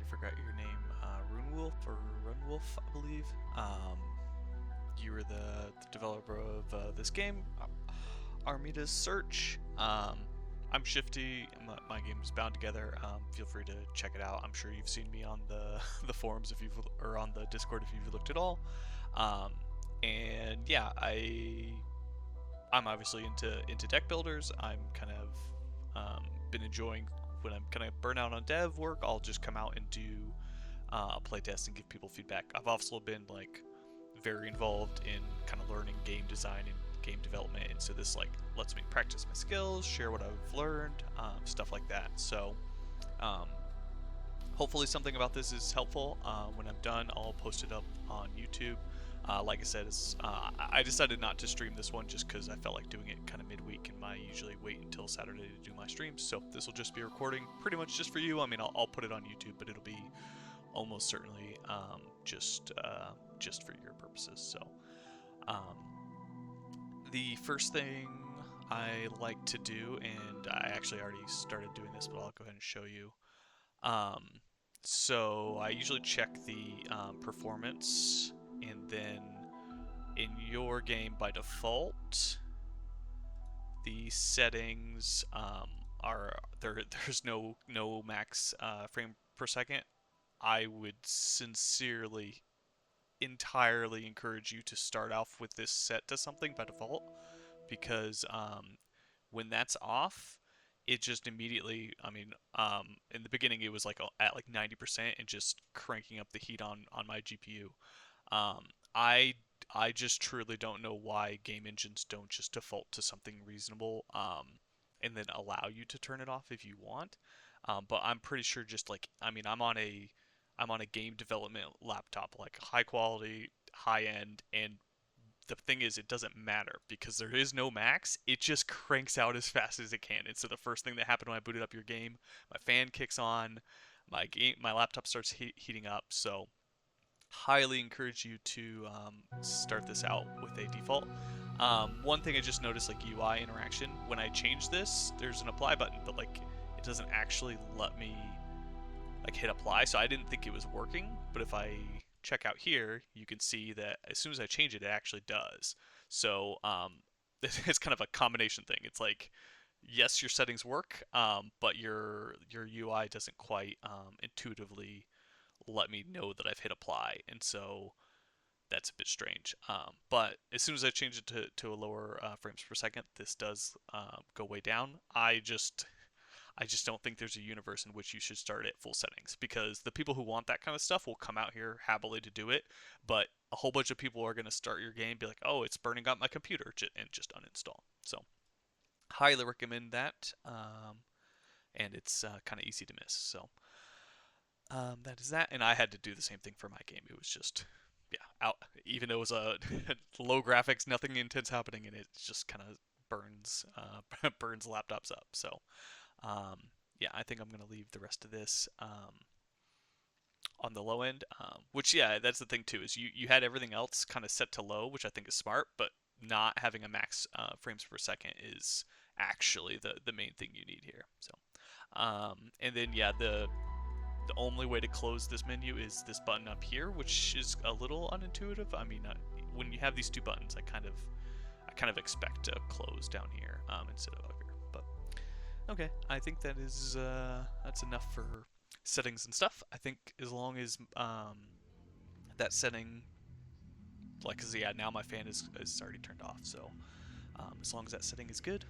already forgot your name. Runewolf or Runwolf, I believe. You were the developer of this game, Armita's Search. I'm Shifty. My game is bound together. Feel free to check it out. I'm sure you've seen me on the the forums if you've or on the Discord if you've looked at all. Um, and yeah, I'm obviously into deck builders. I'm kind of been enjoying when I'm kind of burnt out on dev work. I'll just come out and do playtest and give people feedback. I've also been like very involved in kind of learning game design and game development, and so this like lets me practice my skills, share what I've learned, stuff like that. So um, hopefully something about this is helpful. When I'm done, I'll post it up on YouTube. Like I said, I decided not to stream this one just because I felt like doing it kind of midweek, and I usually wait until Saturday to do my streams. So this will just be a recording, pretty much just for you. I mean, I'll put it on YouTube, but it'll be almost certainly just for your purposes. So um, the first thing I like to do, and I actually already started doing this, but I'll go ahead and show you. Um, so I usually check the performance, and then in your game by default, the settings are there. There's no max frame per second. I would sincerely, entirely encourage you to start off with this set to something by default because when that's off, it just immediately. I mean, in the beginning it was like at like 90% and just cranking up the heat on my GPU. Um, I I just truly don't know why game engines don't just default to something reasonable, and then allow you to turn it off if you want. But I'm pretty sure just like I mean I'm on a game development laptop, like high quality, high end, and the thing is, it doesn't matter because there is no max. It just cranks out as fast as it can. And so the first thing that happened when I booted up your game, my fan kicks on, my laptop starts heating up. So highly encourage you to start this out with a default. One thing I just noticed, like UI interaction, when I change this, there's an apply button, but like it doesn't actually let me like hit apply. So I didn't think it was working, but if I check out here, you can see that as soon as I change it, it actually does. So it's kind of a combination thing. It's like yes, your settings work, but your UI doesn't quite intuitively let me know that I've hit apply, and so that's a bit strange. But as soon as I change it to a lower frames per second, this does go way down. I just don't think there's a universe in which you should start at full settings because the people who want that kind of stuff will come out here happily to do it, but a whole bunch of people are going to start your game, be like, oh, it's burning up my computer, and just uninstall. So highly recommend that, and it's kind of easy to miss. So that is that, and I had to do the same thing for my game. It was just yeah, out. Even though it was a low graphics, nothing intense happening, and it just kind of burns burns laptops up. So um, yeah, I think I'm gonna leave the rest of this on the low end. Which yeah, that's the thing too is you had everything else kind of set to low, which I think is smart, but not having a max frames per second is actually the main thing you need here. So and then yeah, the only way to close this menu is this button up here, which is a little unintuitive. I mean, when you have these two buttons, I kind of expect to close down here instead of up here. But okay, I think that's enough for settings and stuff. I think as long as that setting, like, cause yeah, now my fan is already turned off. So as long as that setting is good,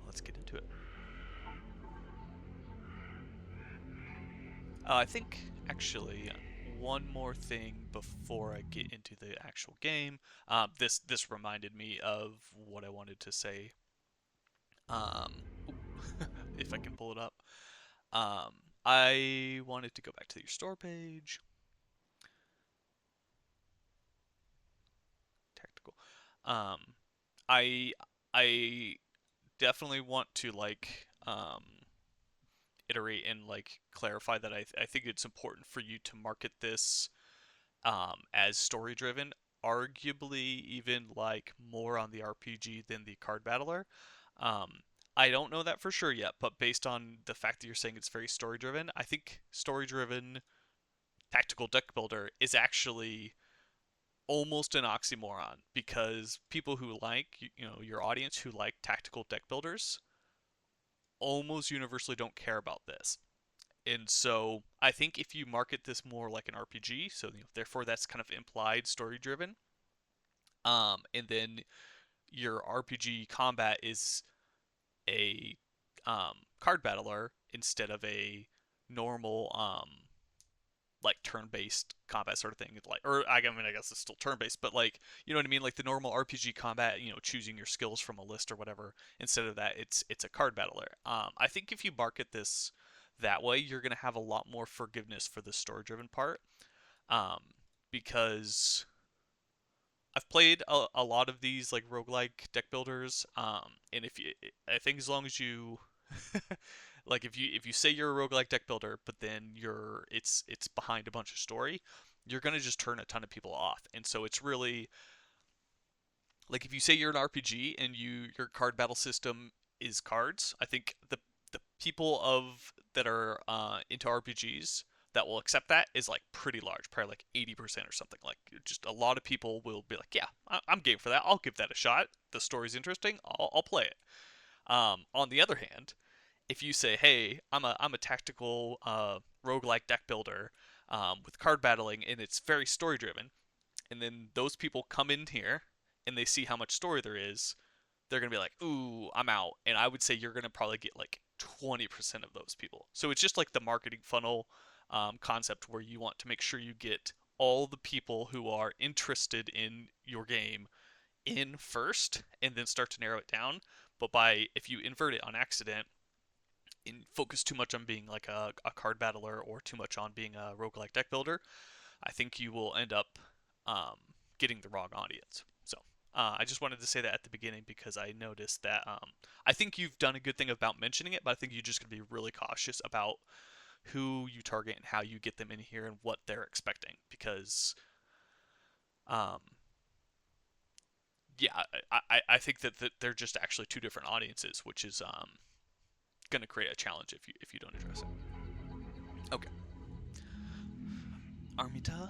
let's get into it. I think actually one more thing before I get into the actual game. This reminded me of what I wanted to say. Oop, if I can pull it up. Um, I wanted to go back to your store page. Tactical. Um, I I definitely want to like iterate and like clarify that I think it's important for you to market this as story driven, arguably even like more on the RPG than the card battler. Um, I don't know that for sure yet, but based on the fact that you're saying it's very story driven, I think story driven tactical deck builder is actually almost an oxymoron because people who like, your audience who like tactical deck builders almost universally don't care about this. And so I think if you market this more like an RPG, so therefore that's kind of implied story driven, and then your RPG combat is a card battler instead of a normal like turn-based combat sort of thing, like, or I mean I guess it's still turn-based, but like, you know what I mean, like the normal RPG combat, choosing your skills from a list or whatever. Instead of that, it's a card battler. I think if you market this that way, you're gonna have a lot more forgiveness for the story-driven part, um, because I've played a lot of these like roguelike deck builders, and I think as long as you like if you say you're a roguelike deck builder, but then it's behind a bunch of story, you're gonna just turn a ton of people off. And so it's really like if you say you're an RPG and your card battle system is cards, I think the people of that are into RPGs that will accept that is like pretty large, probably like 80% or something. Like just a lot of people will be like, yeah, I'm game for that. I'll give that a shot. The story's interesting. I'll play it. On the other hand, if you say, hey, I'm a tactical roguelike deck builder with card battling and it's very story driven, and then those people come in here and they see how much story there is, they're gonna be like, ooh, I'm out. And I would say you're gonna probably get like 20% of those people. So it's just like the marketing funnel concept where you want to make sure you get all the people who are interested in your game in first and then start to narrow it down. But if you invert it on accident and focus too much on being like a card battler or too much on being a roguelike deck builder, I think you will end up um, getting the wrong audience. So I just wanted to say that at the beginning because I noticed that I think you've done a good thing about mentioning it, but I think you're just going to be really cautious about who you target and how you get them in here and what they're expecting because um, yeah, I think that they're just actually two different audiences, which is going to create a challenge if you don't address it. Okay, Armita.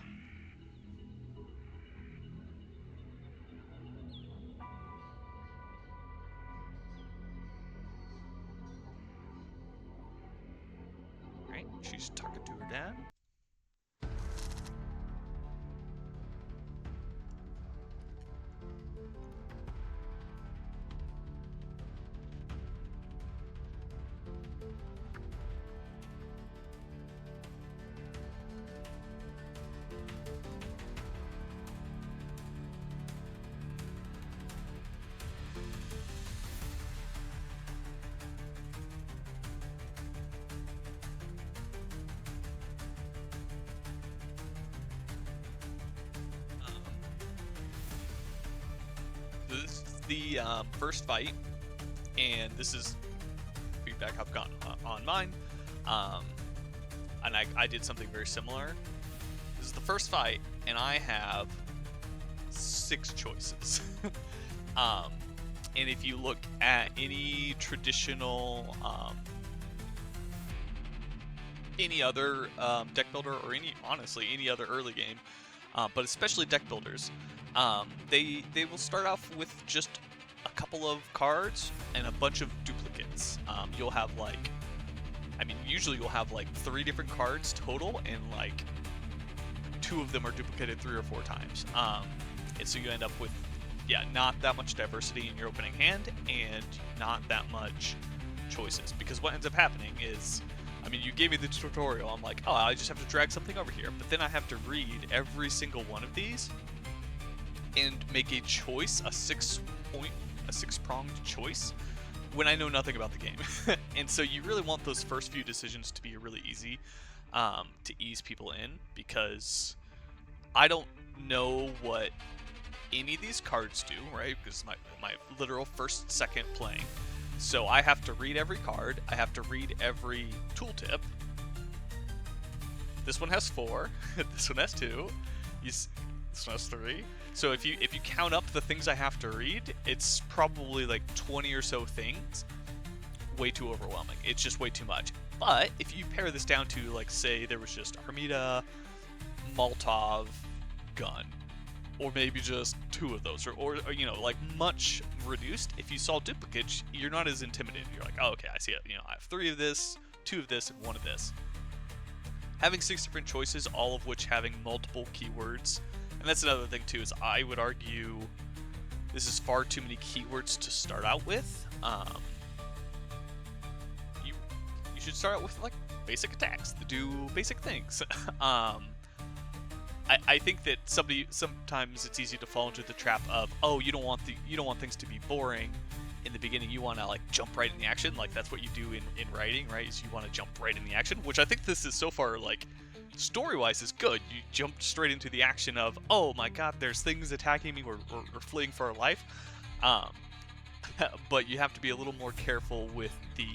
Right, she's talking to her dad. Um, this is the first fight, and this is feedback I've gotten on mine. Um, and I did something very similar. This is the first fight, and I have 6 choices. um, and if you look at any traditional, any other deck builder, or honestly, any other early game, but especially deck builders, they will start off with just a couple of cards and a bunch of duplicates. You'll have usually you'll have like 3 different cards total, and like 2 of them are duplicated 3 or 4 times. And so you end up with, yeah, not that much diversity in your opening hand, and not that much choices. Because what ends up happening is, you gave me the tutorial. I'm like, oh, I just have to drag something over here. But then I have to read every single one of these and make a choice, a six-pronged choice, when I know nothing about the game. And so you really want those first few decisions to be really easy, to ease people in, because I don't know what any of these cards do, right? Because my literal second playing. So I have to read every card. I have to read every tooltip. This one has 4. This one has 2. This one has 3. So if you count up the things I have to read, it's probably like 20 or so things. way too overwhelming. It's just way too much. But if you pare this down to, like, say there was just Armita, Molotov, gun, or maybe just 2 of those, or you know, like, much reduced. If you saw duplicates, you're not as intimidated. You're like, oh, okay, I see it. You know, I have 3 of this, 2 of this, and 1 of this. Having 6 different choices, all of which having multiple keywords, and that's another thing too, is I would argue this is far too many keywords to start out with. You should start out with, like, basic attacks that do basic things. I think that sometimes it's easy to fall into the trap of, oh, you don't want things to be boring in the beginning. You want to, like, jump right in the action. Like, that's what you do in writing, right? Is you want to jump right in the action, which I think this is so far, like, story-wise is good. You jump straight into the action of, oh my god, there's things attacking me or fleeing for our life. But you have to be a little more careful with the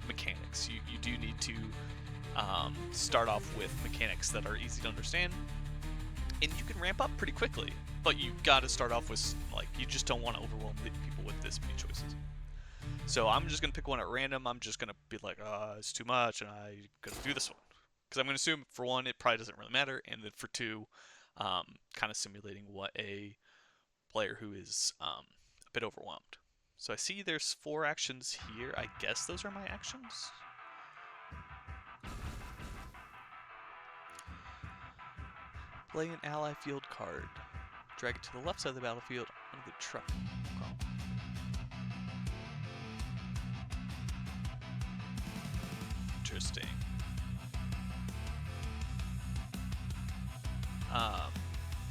mechanics. You do need to start off with mechanics that are easy to understand, and you can ramp up pretty quickly. But you got to start off with, like, you just don't want to overwhelm people with this many choices. So I'm just gonna pick one at random. I'm just gonna be like, it's too much, and I'm gonna do this one. Because I'm going to assume, for 1, it probably doesn't really matter, and then for 2, kind of simulating what a player who is a bit overwhelmed. So I see there's 4 actions here. I guess those are my actions. Play an ally field card. Drag it to the left side of the battlefield onto the truck. Interesting.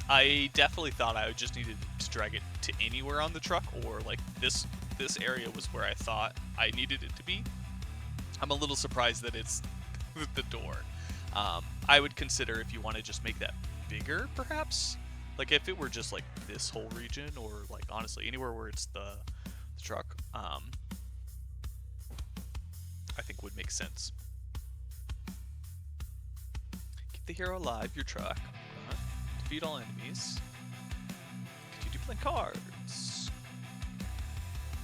I definitely thought I just needed to drag it to anywhere on the truck, or, like, this area was where I thought I needed it to be. I'm a little surprised that it's the door. I would consider, if you want to just make that bigger, perhaps. Like, if it were just, like, this whole region, or, like, honestly anywhere where it's the truck, I think would make sense. Keep the hero alive, your truck. Defeat all enemies. Continue playing cards.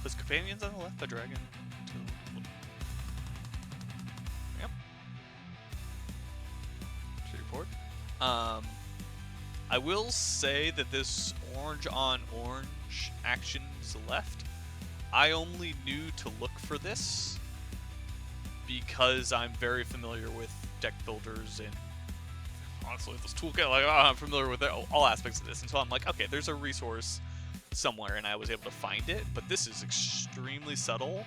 Place companions on the left by dragging to... Yep. Straightforward. I will say that this orange on orange action is left. I only knew to look for this because I'm very familiar with deck builders and, honestly, this toolkit. Like, I'm familiar with all aspects of this, and so I'm like, okay, there's a resource somewhere, and I was able to find it. But this is extremely subtle,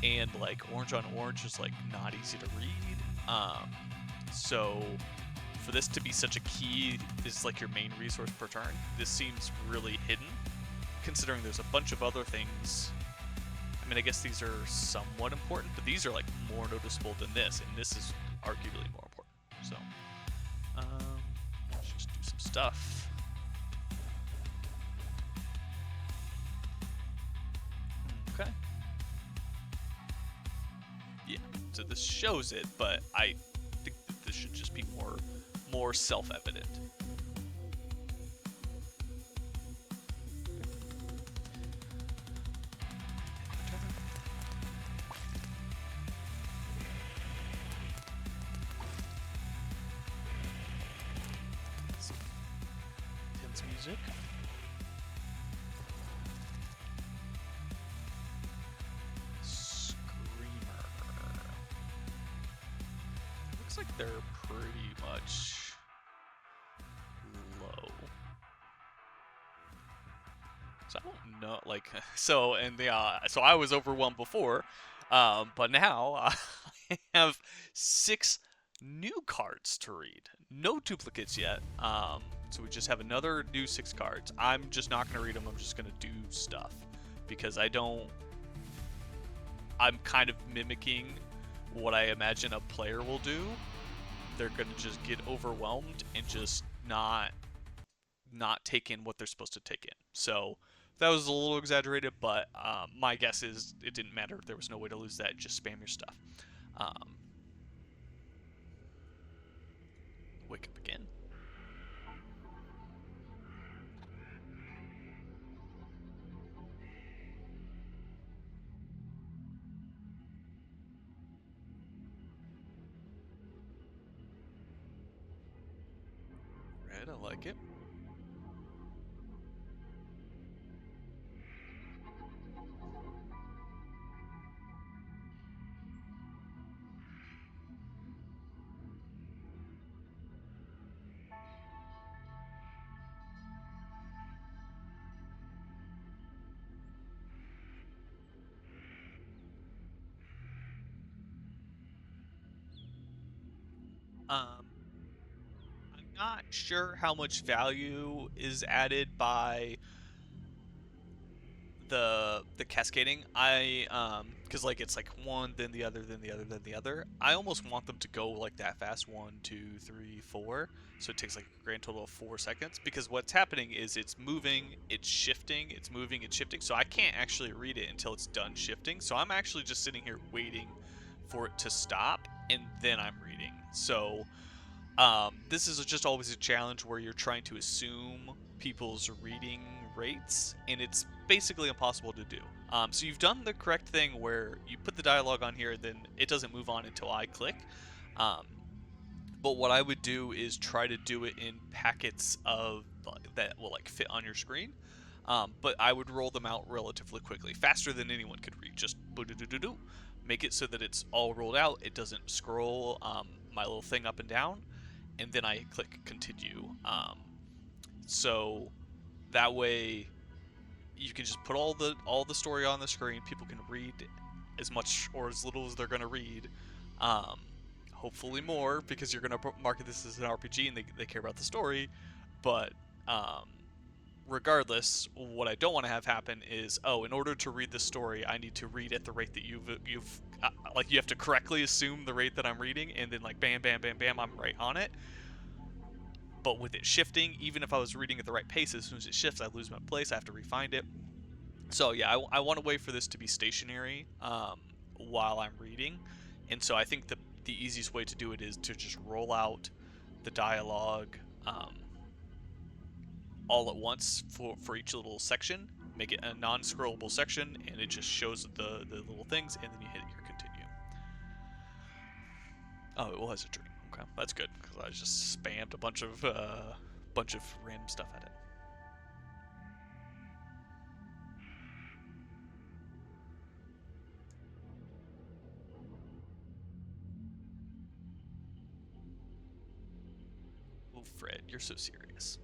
and, like, orange on orange is, like, not easy to read. So for this to be such a key, is like your main resource per turn, this seems really hidden, considering there's a bunch of other things. I mean, I guess these are somewhat important, but these are, like, more noticeable than this, and this is arguably more important. So let's just do some stuff. Okay. Yeah, so this shows it, but I think that this should just be more self-evident. Tense music. Screamer. Looks like they're pretty much low. So I don't know, like, so, and so I was overwhelmed before, but now I have 6 new cards to read. No duplicates yet. So we just have another new 6 cards. I'm just not going to read them. I'm just going to do stuff because I'm kind of mimicking what I imagine a player will do. They're going to just get overwhelmed and just not take in what they're supposed to take in. So that was a little exaggerated, but my guess is it didn't matter. There was no way to lose that. Just spam your stuff. Wake up again. Alright, I like it. Um, I'm not sure how much value is added by the cascading. Because like it's like one, then the other, then the other, then the other. I almost want them to go like that fast, 1, 2, 3, 4. So it takes like a grand total of 4 seconds. Because what's happening is it's moving, it's shifting, it's moving, it's shifting. So I can't actually read it until it's done shifting. So I'm actually just sitting here waiting for it to stop, and then I'm reading. So this is just always a challenge where you're trying to assume people's reading rates, and it's basically impossible to do. So you've done the correct thing where you put the dialogue on here, then it doesn't move on until I click. Um, but what I would do is try to do it in packets of that will like fit on your screen. But I would roll them out relatively quickly, faster than anyone could read. Just boo-doo-doo-doo-doo. Make it so that it's all rolled out. It doesn't scroll my little thing up and down, and then I click continue. So that way you can just put all the story on the screen. People can read as much or as little as they're going to read. Um, Hopefully more, because you're going to market this as an RPG and they care about the story. But um, regardless, what I don't want to have happen is, oh, in order to read the story, I need to read at the rate that you've like you have to correctly assume the rate that I'm reading, and then like bam, bam, bam, bam, I'm right on it. But with it shifting, even if I was reading at the right pace, as soon as it shifts, I lose my place. I have to refind it. So yeah, I want to wait for this to be stationary while I'm reading, and so I think the easiest way to do it is to just roll out the dialogue um, all at once for each little section. Make it a non-scrollable section, and it just shows the little things, and then you hit your continue. Oh, it was a dream. Okay, that's good because I just spammed a bunch of random stuff at it. Oh, Fred, you're so serious.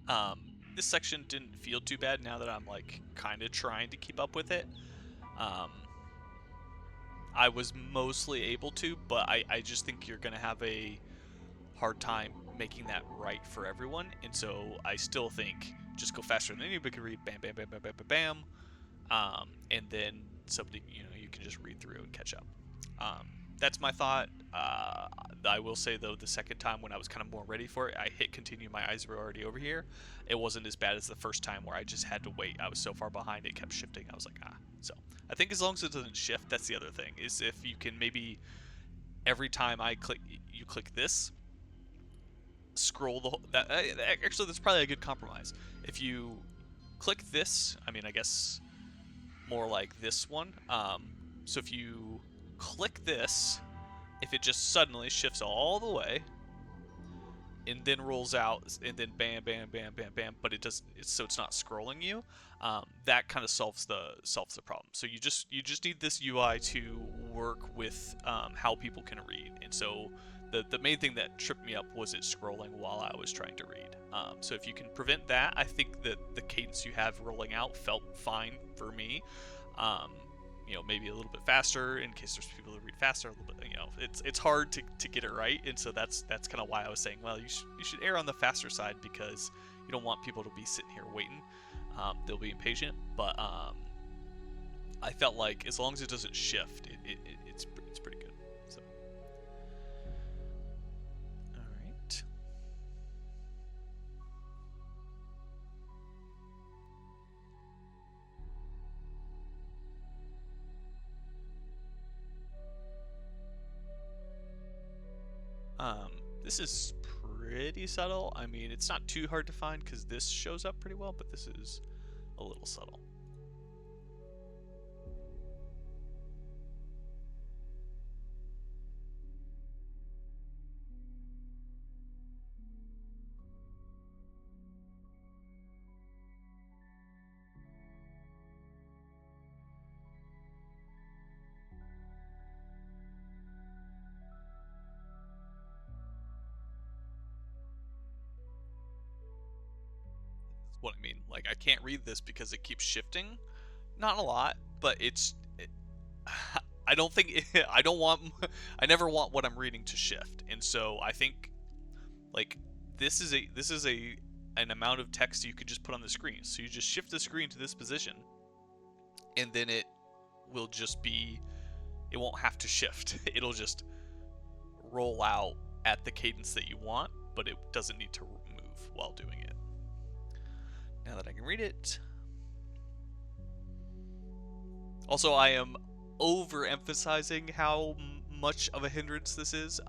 Um, this section didn't feel too bad now that I'm like kind of trying to keep up with it. Um, I was mostly able to, but I just think you're gonna have a hard time making that right for everyone, and so I still think just go faster than anybody can read. Bam, bam, bam, bam, bam, bam, bam. And then somebody you can just read through and catch up. Um, that's my thought. I will say though, the second time when I was kind of more ready for it, I hit continue. My eyes were already over here. It wasn't as bad as the first time where I just had to wait. I was so far behind, it kept shifting. I was like, ah. So I think as long as it doesn't shift, that's the other thing. Is if you can maybe every time I click, you click this, scroll the whole. Actually, that's probably a good compromise. If you click this, I mean, I guess more like this one. So if you click this, if it just suddenly shifts all the way and then rolls out and then bam, bam, bam, bam, bam, but it does so it's not scrolling you. That kind of solves the problem. So you just need this UI to work with how people can read, and so the main thing that tripped me up was it scrolling while I was trying to read. So if you can prevent that, I think that the cadence you have rolling out felt fine for me. Um, maybe a little bit faster in case there's people that read faster. A little bit, it's hard to get it right, and so that's kind of why I was saying, well, you should err on the faster side because you don't want people to be sitting here waiting. They'll be impatient, but I felt like as long as it doesn't shift, it's pretty good. So, all right. Um, this is pretty subtle. I mean, it's not too hard to find because this shows up pretty well, but this is a little subtle. That's what I mean. Like, I can't read this because it keeps shifting. Not a lot, but I don't think I don't want I never want what I'm reading to shift. And so I think like this is a an amount of text you could just put on the screen. So you just shift the screen to this position and then will just be it won't have to shift. It'll just roll out at the cadence that you want, but it doesn't need to move while doing it. Now that I can read it. Also, I am overemphasizing how much of a hindrance this is,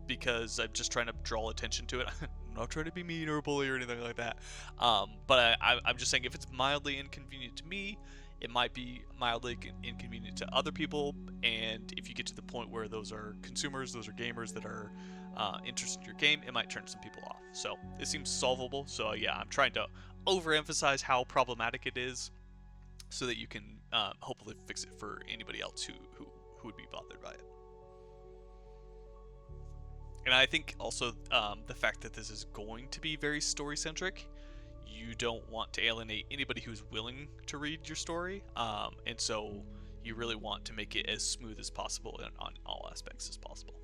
because I'm just trying to draw attention to it. I'm not trying to be mean or bully or anything like that. But I'm just saying if it's mildly inconvenient to me, it might be mildly inconvenient to other people. And if you get to the point where those are consumers, those are gamers that are interested in your game, it might turn some people off. So it seems solvable. So yeah, I'm trying to overemphasize how problematic it is so that you can hopefully fix it for anybody else who would be bothered by it. And I think also the fact that this is going to be very story centric, you don't want to alienate anybody who's willing to read your story, and so you really want to make it as smooth as possible and on all aspects as possible.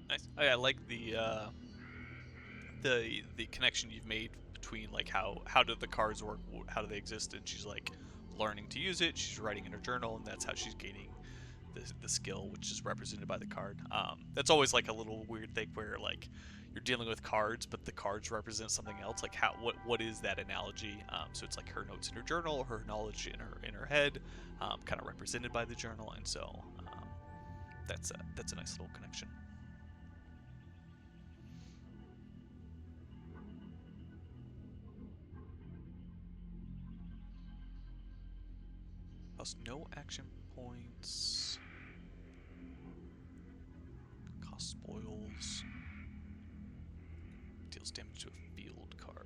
Nice. I like the connection you've made between like how do the cards work, how do they exist, and she's like learning to use it. She's writing in her journal, and that's how she's gaining the skill, which is represented by the card. That's always like a little weird thing where like you're dealing with cards, but the cards represent something else. Like what is that analogy? So it's like her notes in her journal, her knowledge in her head, kind of represented by the journal, and so that's a nice little connection. Plus no action points. Cost spoils. Deals damage to a field card.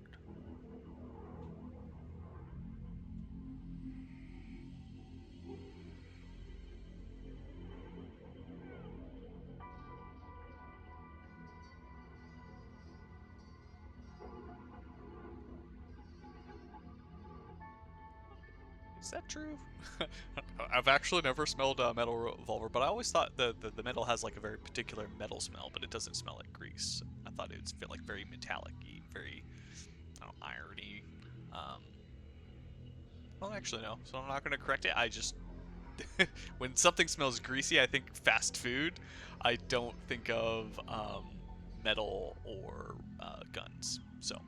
Is that true? I've actually never smelled a metal revolver, but I always thought the metal has like a very particular metal smell, but it doesn't smell like grease. I thought it would feel like very metallic-y, very, I don't know, irony. Um, well, actually, no. So I'm not going to correct it. I just, when something smells greasy, I think fast food. I don't think of metal or guns. So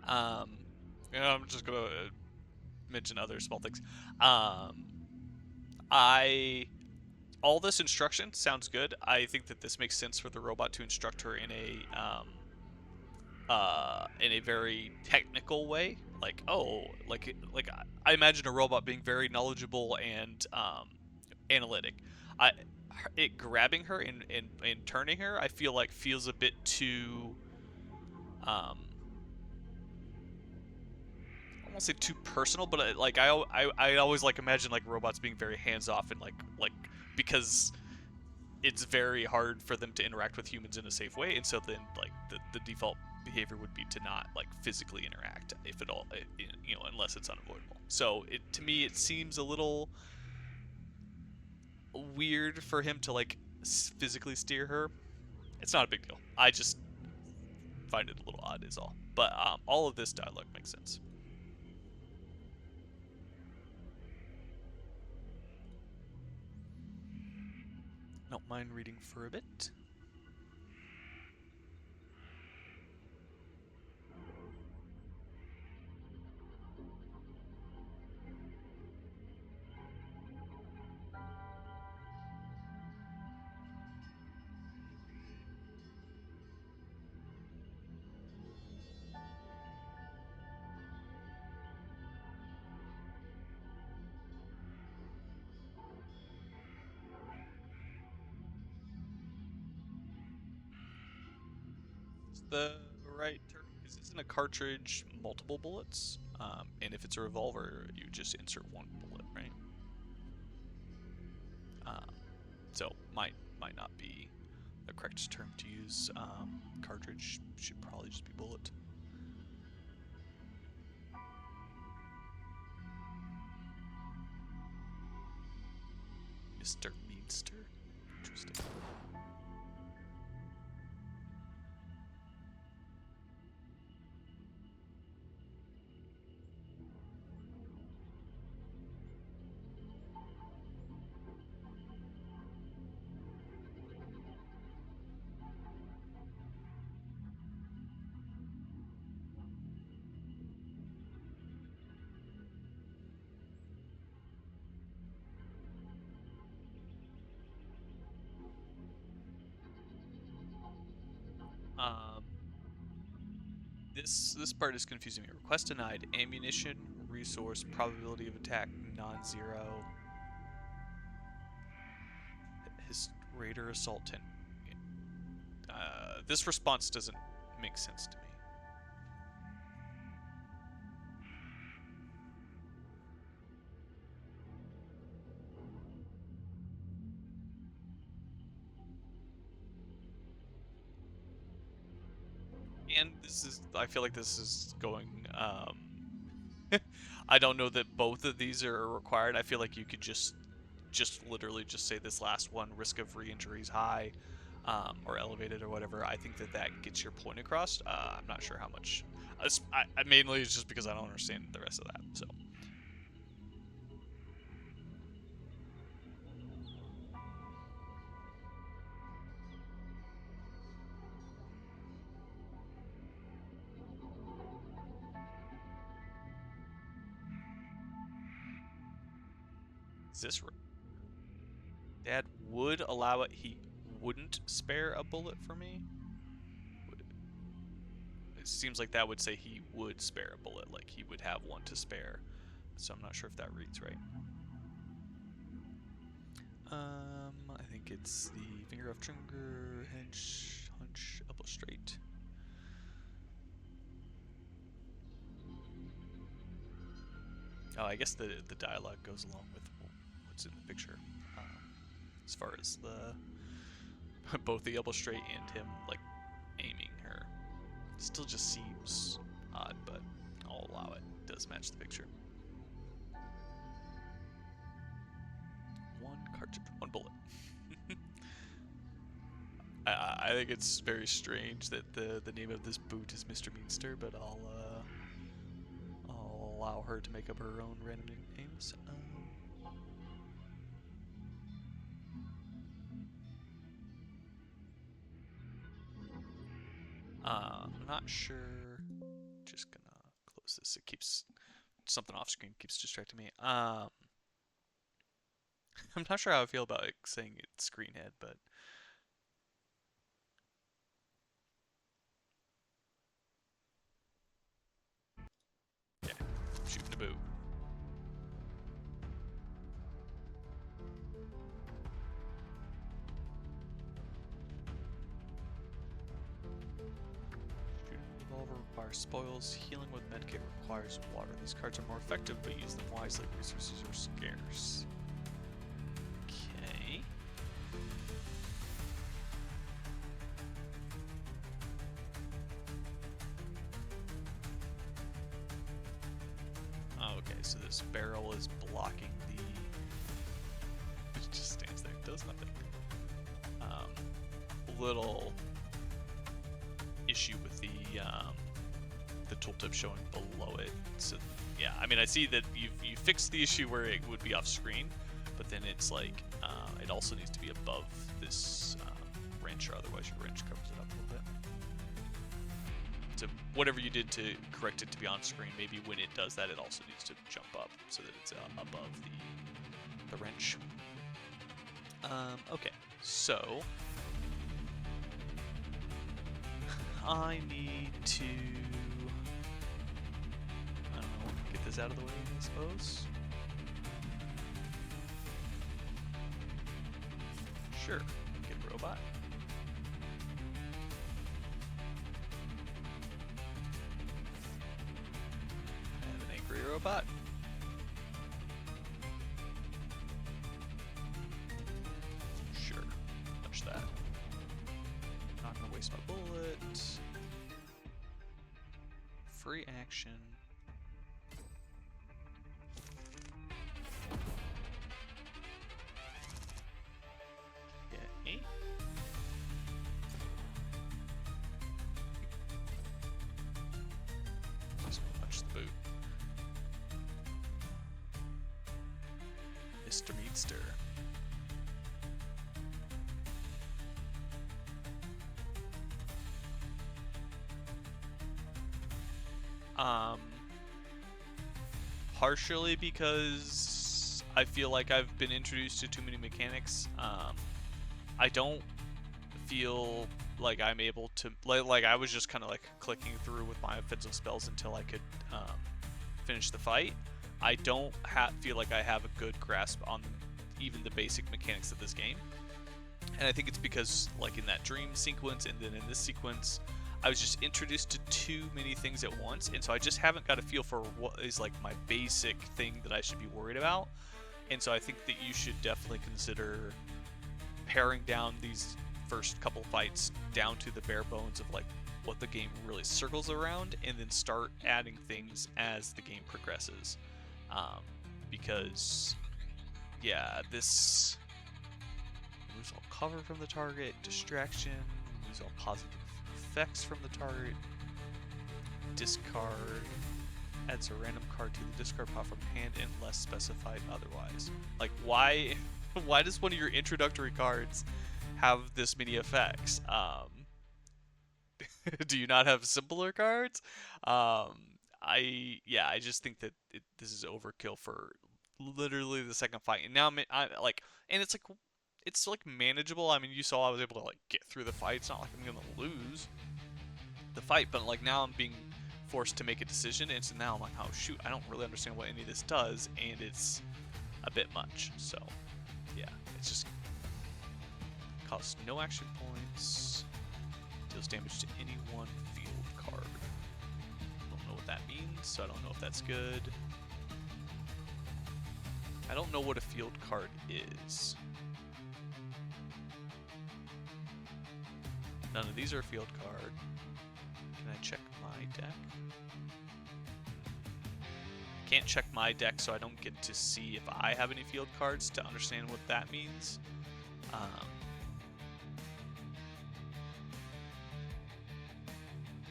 Um, I'm just gonna mention other small things. Um, I all this instruction sounds good. I think that this makes sense for the robot to instruct her in a very technical way. Like, oh, like I imagine a robot being very knowledgeable and analytic. I it grabbing her and turning her, I feel like feels a bit too um I won't say too personal, but I always like imagine like robots being very hands off and like because it's very hard for them to interact with humans in a safe way, and so then like the default behavior would be to not like physically interact if at all, you know, unless it's unavoidable. So it to me it seems a little weird for him to like physically steer her. It's not a big deal. I just find it a little odd, is all. But all of this dialogue makes sense. Don't mind reading for a bit. Is the right turn? Is this in a cartridge multiple bullets? And if it's a revolver, you just insert one bullet, right? Um, so might not be the correct term to use. Cartridge should probably just be bullet. Mr. Meanster. Interesting. Um, this part is confusing me. Request denied. Ammunition, resource, probability of attack, non-zero. His raider assault 10. This response doesn't make sense to me. And this is, I feel like this is going, I don't know that both of these are required. I feel like you could just literally just say this last one, risk of re-injury is high, or elevated or whatever. I think that that gets your point across. I'm not sure how much. I mainly it's just because I don't understand the rest of that. So is this Dad would allow it? He wouldn't spare a bullet for me. It seems like that would say he would spare a bullet, like he would have one to spare. So I'm not sure if that reads right. I think it's the finger off trigger, hunch, elbow straight. Oh, I guess the dialogue goes along with what's in the picture, as far as the both the elbow straight and him like aiming her. Still just seems odd, but I'll allow it. It does match the picture. One cartridge, one bullet. I think it's very strange that the name of this boot is Mr. Meanster, but I'll allow her to make up her own random nicknames. I'm not sure. Just gonna this? It keeps something off screen keeps distracting me. I'm not sure how I feel about it saying it's screen head, but yeah, shooting a boot. Shooting a revolver requires spoils. Healing with medkit requires water. These cards are more effective, but use them wisely. Resources are scarce. Okay. Okay, so this barrel is blocking the... It just stands there, does nothing. Little issue with the tooltip showing below it. So yeah, I mean, I see that you fixed the issue where it would be off screen, but then it's like it also needs to be above this wrench, or otherwise your wrench covers it up a little bit. So whatever you did to correct it to be on screen, maybe when it does that, it also needs to jump up so that it's above the wrench. Okay, so I need to, I don't know, get this out of the way, I suppose. Sure, get a robot. And an angry robot. Sure, touch that. Not gonna waste my bullet. Free action. Okay. Just punch the boot. Mr. Meanster. Partially because I feel like I've been introduced to too many mechanics. I don't feel like I'm able to, like I was just kind of like clicking through with my offensive spells until I could finish the fight. I don't feel like I have a good grasp on even the basic mechanics of this game. And I think it's because, like, in that dream sequence and then in this sequence, I was just introduced to too many things at once, and so I just haven't got a feel for what is like my basic thing that I should be worried about. And so I think that you should definitely consider paring down these first couple fights down to the bare bones of like what the game really circles around, and then start adding things as the game progresses. Because yeah, this lose all cover from the target, distraction, lose all positive effects from the target, discard, adds a random card to the discard pile from hand unless specified otherwise. Like, why does one of your introductory cards have this many effects? Do you not have simpler cards? I just think that this is overkill for literally the second fight, and now and it's like manageable. I mean, you saw I was able to like get through the fight. It's not like I'm gonna lose the fight, but like now I'm being forced to make a decision, and so now I'm like, oh shoot, I don't really understand what any of this does, and it's a bit much. So yeah, it's just costs no action points, deals damage to any one field card. I don't know what that means, so I don't know if that's good. I don't know what a field card is. None of these are a field card. Can I check my deck? Can't check my deck, so I don't get to see if I have any field cards to understand what that means.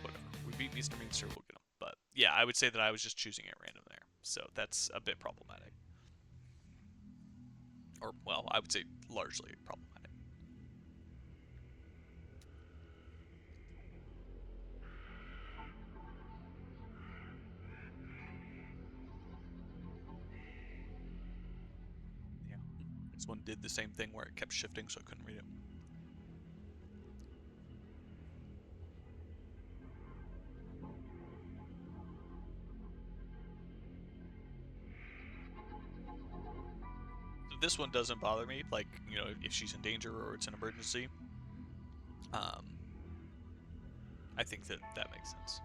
Whatever. We beat Meanster, we'll get them. But yeah, I would say that I was just choosing at random there. So that's a bit problematic. Or, well, I would say largely problematic. This one did the same thing where it kept shifting, so I couldn't read it. This one doesn't bother me, like, you know, if she's in danger or it's an emergency. I think that that makes sense.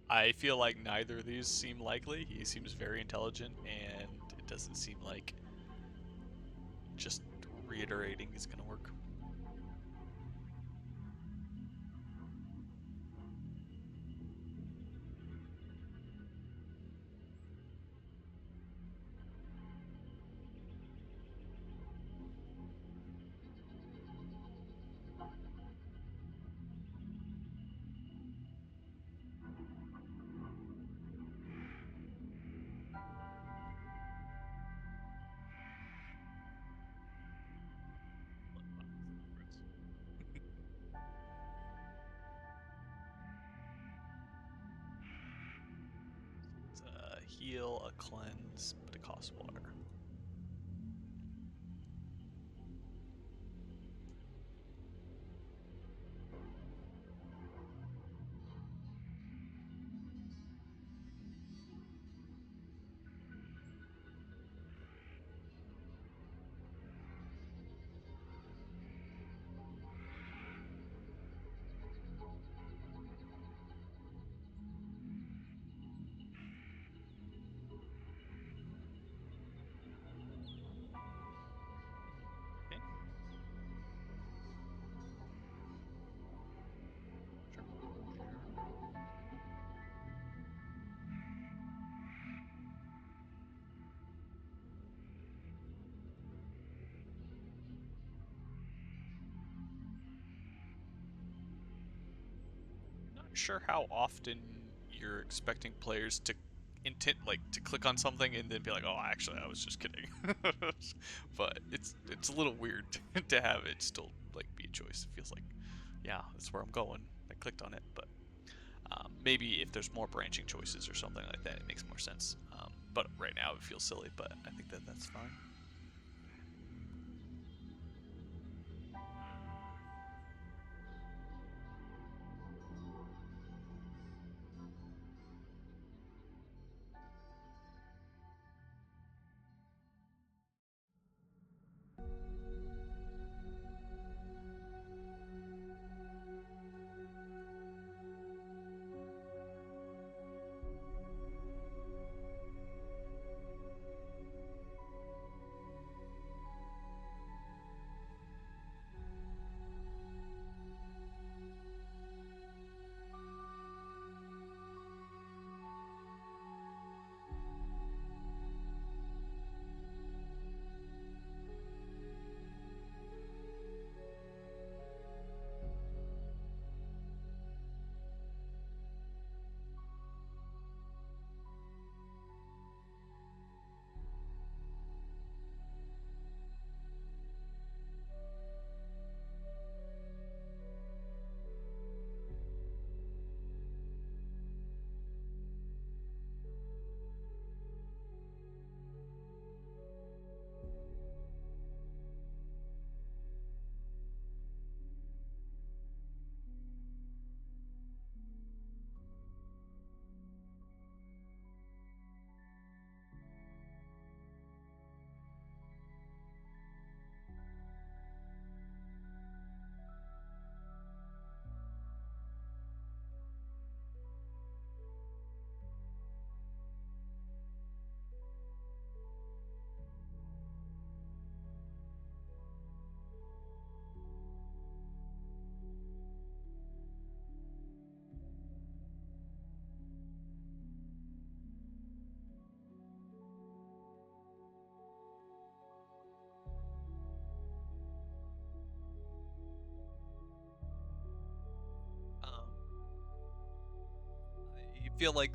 I feel like neither of these seem likely. He seems very intelligent, and it doesn't seem like just reiterating is going to work. It's a heal, a cleanse, but it costs water. Okay. Sure. Not sure how often you're expecting players to to click on something and then be like, "Oh, actually, I was just kidding." But it's a little weird to have it still like be a choice. It feels like, yeah, that's where I'm going. I clicked on it, but maybe if there's more branching choices or something like that, it makes more sense. But right now it feels silly, but I think that that's fine. feel like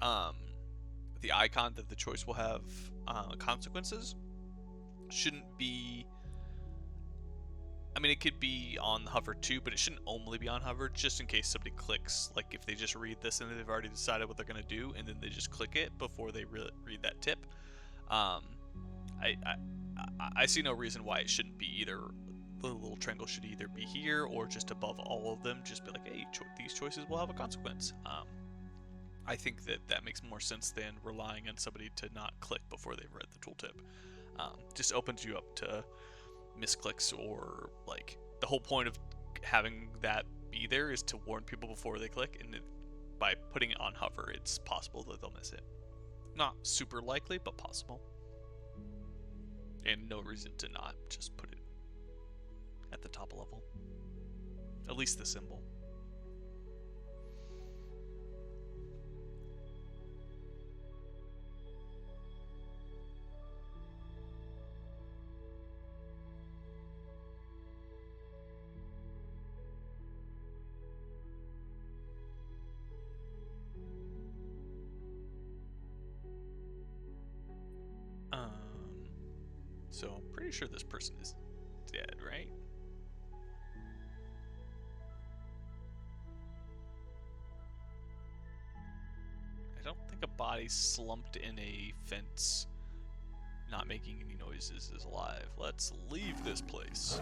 um, the icon that the choice will have consequences shouldn't be. I mean, it could be on hover too, but it shouldn't only be on hover, just in case somebody clicks. Like if they just read this and they've already decided what they're going to do, and then they just click it before they read that tip. Um, I see no reason why it shouldn't be either. The little triangle should either be here or just above all of them. Just be like, hey, these choices will have a consequence. I think that makes more sense than relying on somebody to not click before they've read the tooltip. Just opens you up to misclicks, or like the whole point of having that be there is to warn people before they click, and by putting it on hover, it's possible that they'll miss it. Not super likely, but possible. And no reason to not just put it at the top level. At least the symbol. So I'm pretty sure this person is dead, right? I don't think a body slumped in a fence, not making any noises, is alive. Let's leave this place.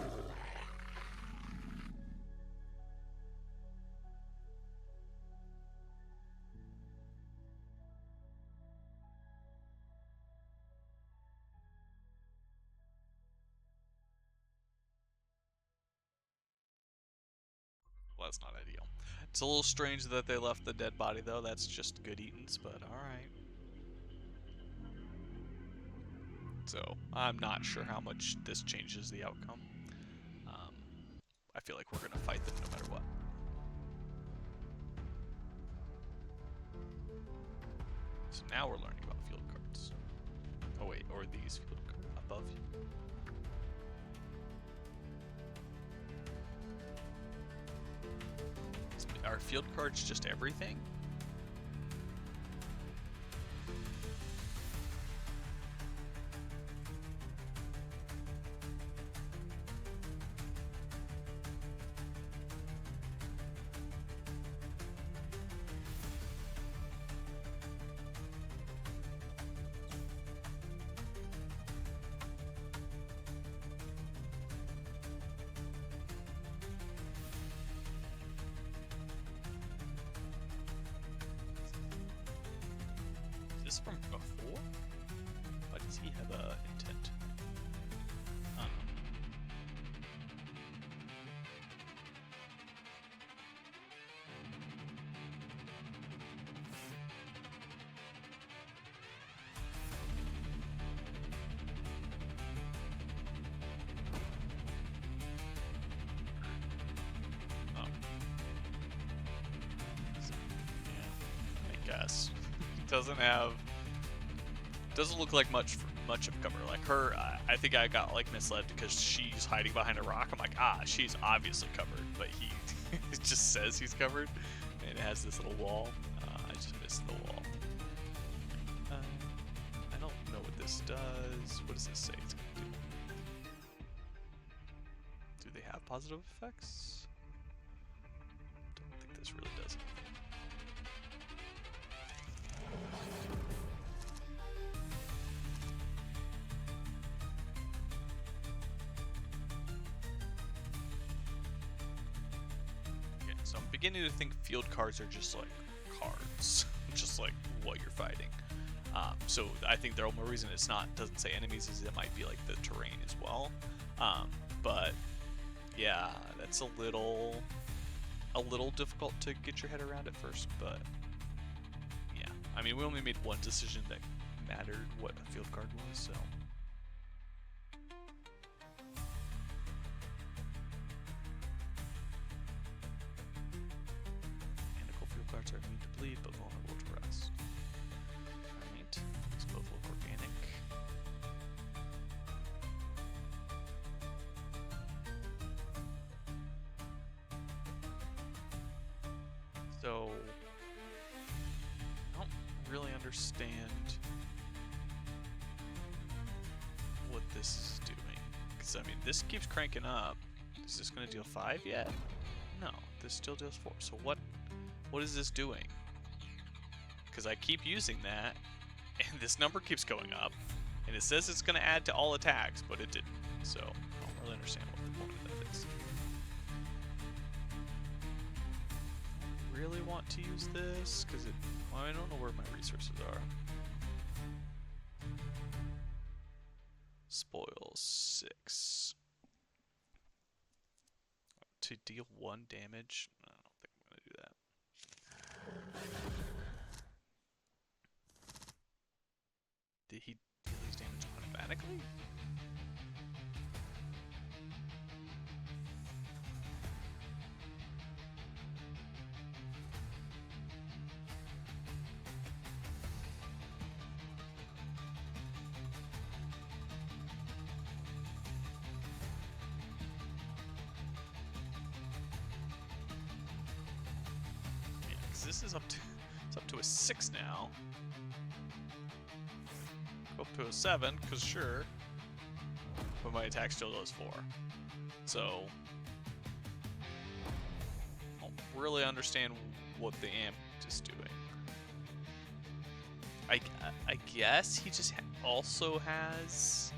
Well, that's not ideal. It's a little strange that they left the dead body, though. That's just good eatings, but alright. So, I'm not sure how much this changes the outcome. I feel like we're going to fight them no matter what. So now we're learning about field cards. Oh wait, or these field cards above you. Are field cards just everything? Is this from before? Why does he have a intent? Oh. Yeah, I guess. Doesn't look like much of cover. Like her, I think I got like misled because she's hiding behind a rock. I'm like, she's obviously covered, but he it just says he's covered, and it has this little wall. I just missed the wall. I don't know what this does. What does this say it's gonna do? Do they have positive effects? Don't think this really does anything. So I'm beginning to think field cards are just like cards, just like what you're fighting. So I think the only reason it's doesn't say enemies is it might be like the terrain as well. But yeah, that's a little difficult to get your head around at first. But yeah, I mean, we only made one decision that mattered what a field card was, so. Cards are immune to bleed, but vulnerable to rest. Alright, these both look organic. So, really understand what this is doing. Because, I mean, this keeps cranking up. Is this going to deal 5 yet? No, this still deals 4. So what is this doing? Because I keep using that, and this number keeps going up, and it says it's going to add to all attacks, but it didn't. So I don't really understand what the point of that is. Really want to use this because well, I don't know where my resources are. Spoil 6 to deal 1 damage. I don't think I'm gonna do that. Did he deal these damage automatically? This is up to a 6 now. Go up to a 7, because sure. But my attack still does 4. So I don't really understand what the amp is doing. I guess he just also has...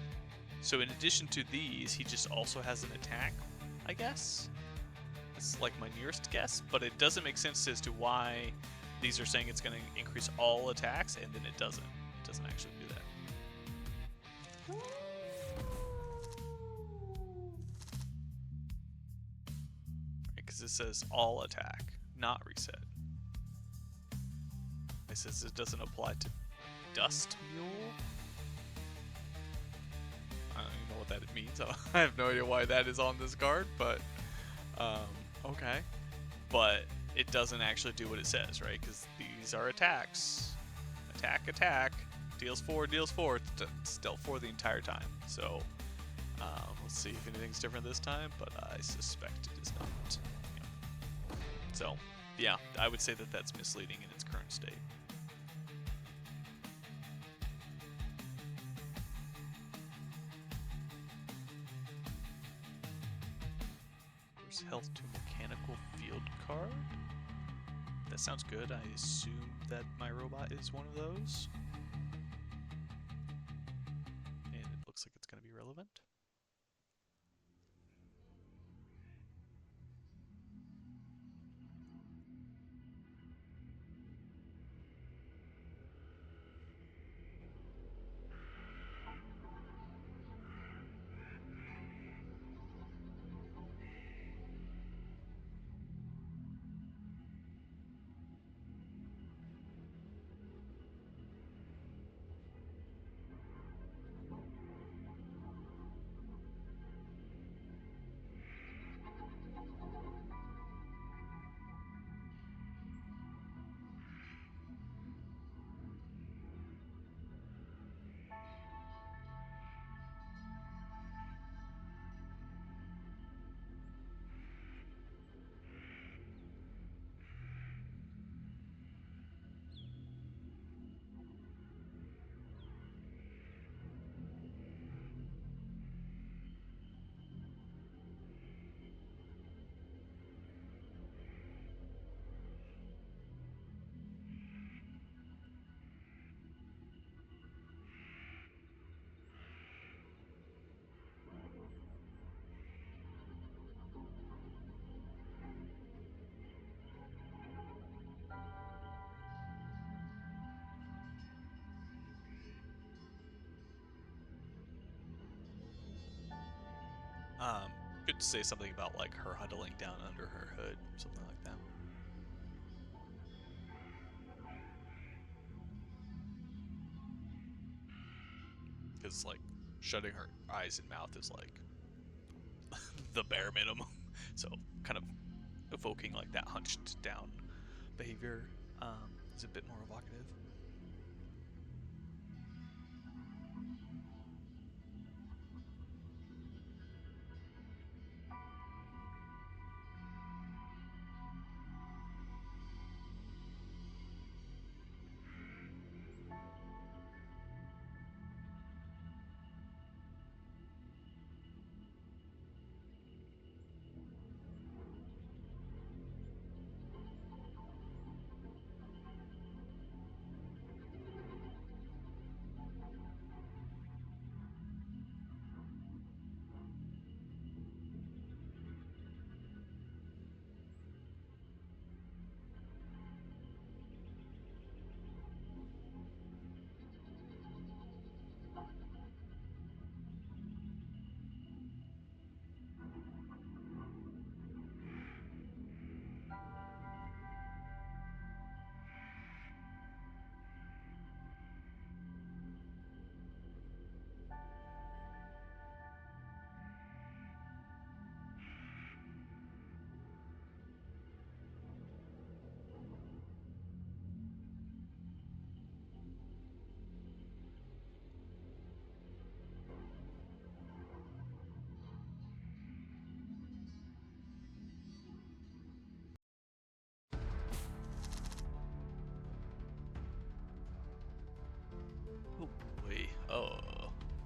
So in addition to these, he just also has an attack, I guess? That's like my nearest guess, but it doesn't make sense as to why these are saying it's going to increase all attacks, and then it doesn't. It doesn't actually do that. Because it says all attack, not reset. It says it doesn't apply to Dust Mule. I don't even know what that means. I have no idea why that is on this card, but okay. But it doesn't actually do what it says, right? Because these are attacks. Attack, attack. Deals 4, deals 4. It's dealt 4 the entire time. So let's see if anything's different this time, but I suspect it is not. Yeah. So, yeah, I would say that that's misleading in its current state. There's health to mechanical field card. That sounds good. I assume that my robot is one of those. And it looks like it's going to be relevant. Could say something about like her huddling down under her hood, something like that. Because like shutting her eyes and mouth is like the bare minimum. So kind of evoking like that hunched down behavior is a bit more evocative.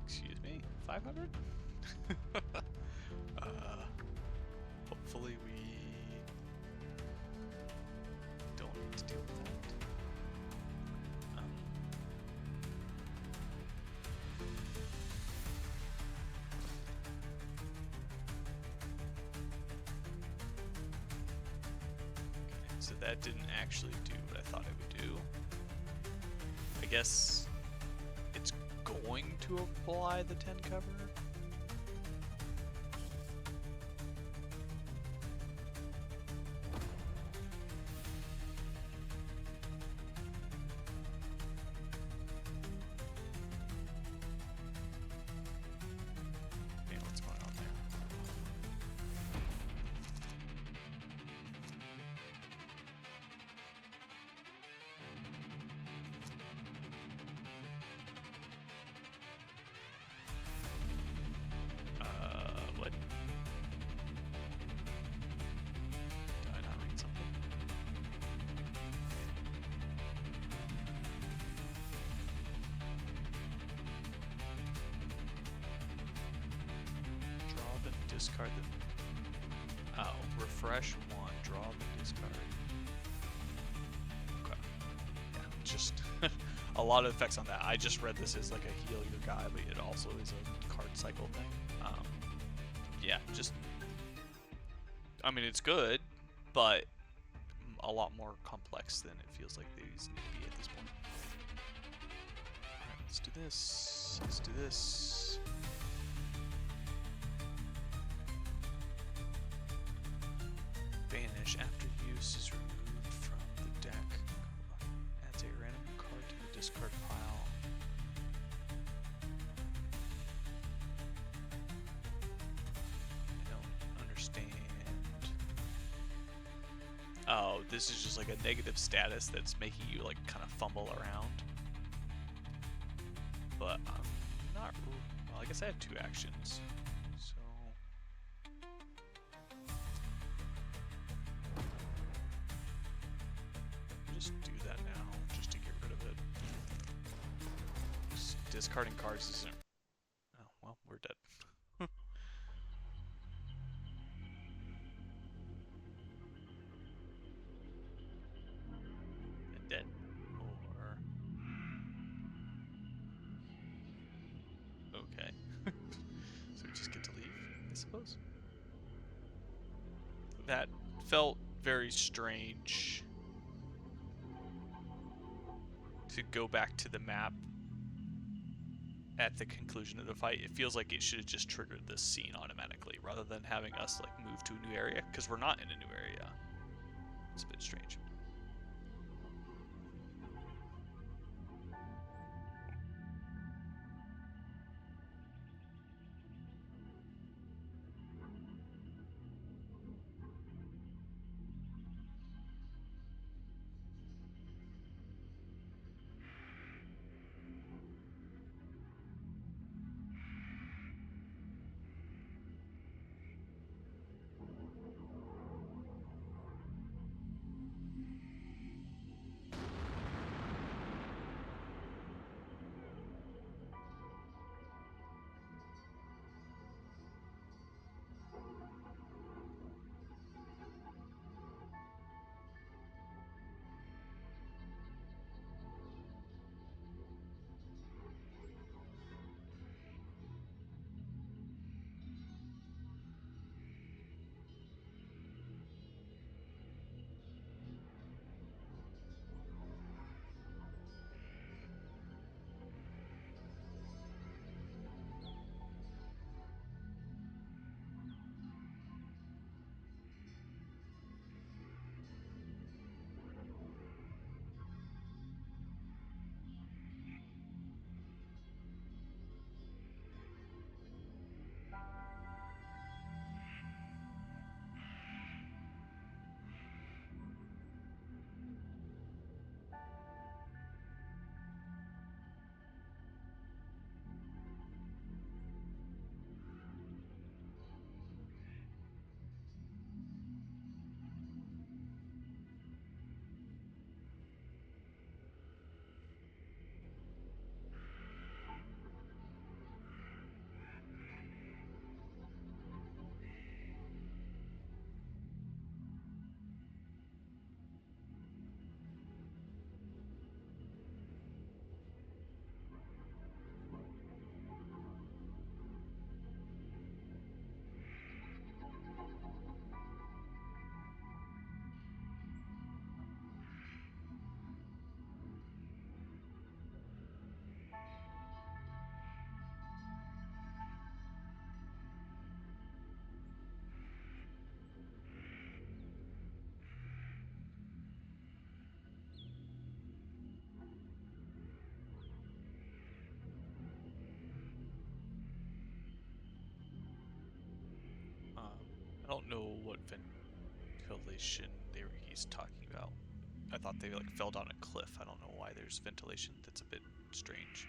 Excuse me, 500? Hopefully we don't need to deal with that. Okay, so that didn't actually do what I thought it would do. I guess it's going to apply the 10 cover. Man, what's going on there? What? Did I not read something? Draw then discard the... Oh, refresh one, draw then discard. Okay. Yeah, just a lot of effects on that. I just read this as like a heal your guy, but it also is a card cycle thing. Yeah, just... I mean, it's good, but a lot more complex than it feels like these need to be at this point. Alright, let's do this. Let's do this. Banish after use is removed from the deck. Adds a random card to the discard pile. I don't understand. Oh, this is just like a negative status that's making you like kind of fumble around. But I'm not... Well, I guess I had 2 actions. So... just do that now, just to get rid of it. Just discarding cards isn't... Oh, well, we're dead. Dead? Or... Okay. So we just get to leave, I suppose? That felt very strange. To go back to the map at the conclusion of the fight. It feels like it should have just triggered this scene automatically, rather than having us like move to a new area, because we're not in a new area. It's a bit strange. ventilation he's talking about. I thought they like fell down a cliff. I don't know why there's ventilation. That's a bit strange.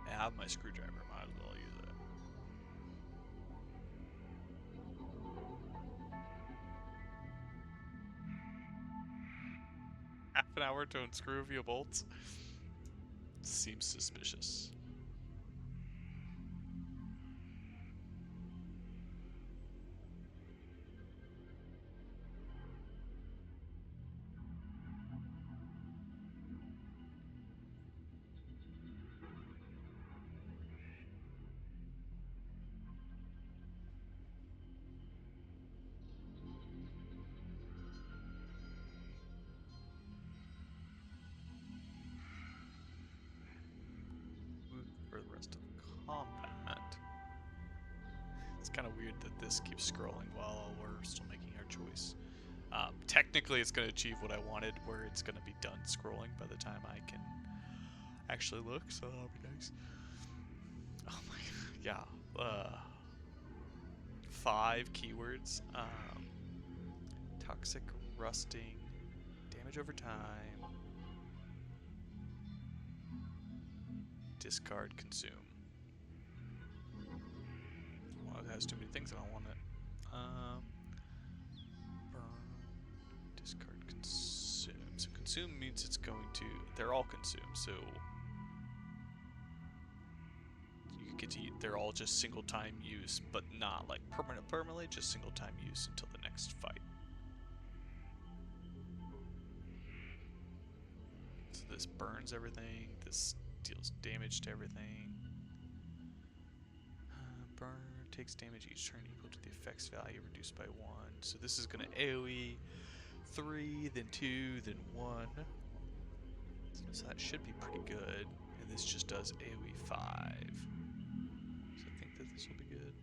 I have my screwdriver. Might as well use it. Half an hour to unscrew a few bolts? Seems suspicious. For the rest of combat. It's kind of weird that this keeps scrolling while we're still making our choice. Technically, it's going to achieve what I wanted, where it's going to be done scrolling by the time I can actually look, so that'll be nice. Oh my god, yeah. 5 keywords. Toxic, rusting, damage over time, discard, consume. Well, it has too many things, I don't want it. Burn, discard, consume. So consume means it's going to, they're all consumed, so you get to, they're all just single time use, but not like permanently, just single time use until the next fight. So this burns everything, this deals damage to everything. Burn takes damage each turn equal to the effect's value reduced by 1. So this is going to AoE 3, then 2, then 1. So that should be pretty good. And this just does AoE 5. So I think that this will be good.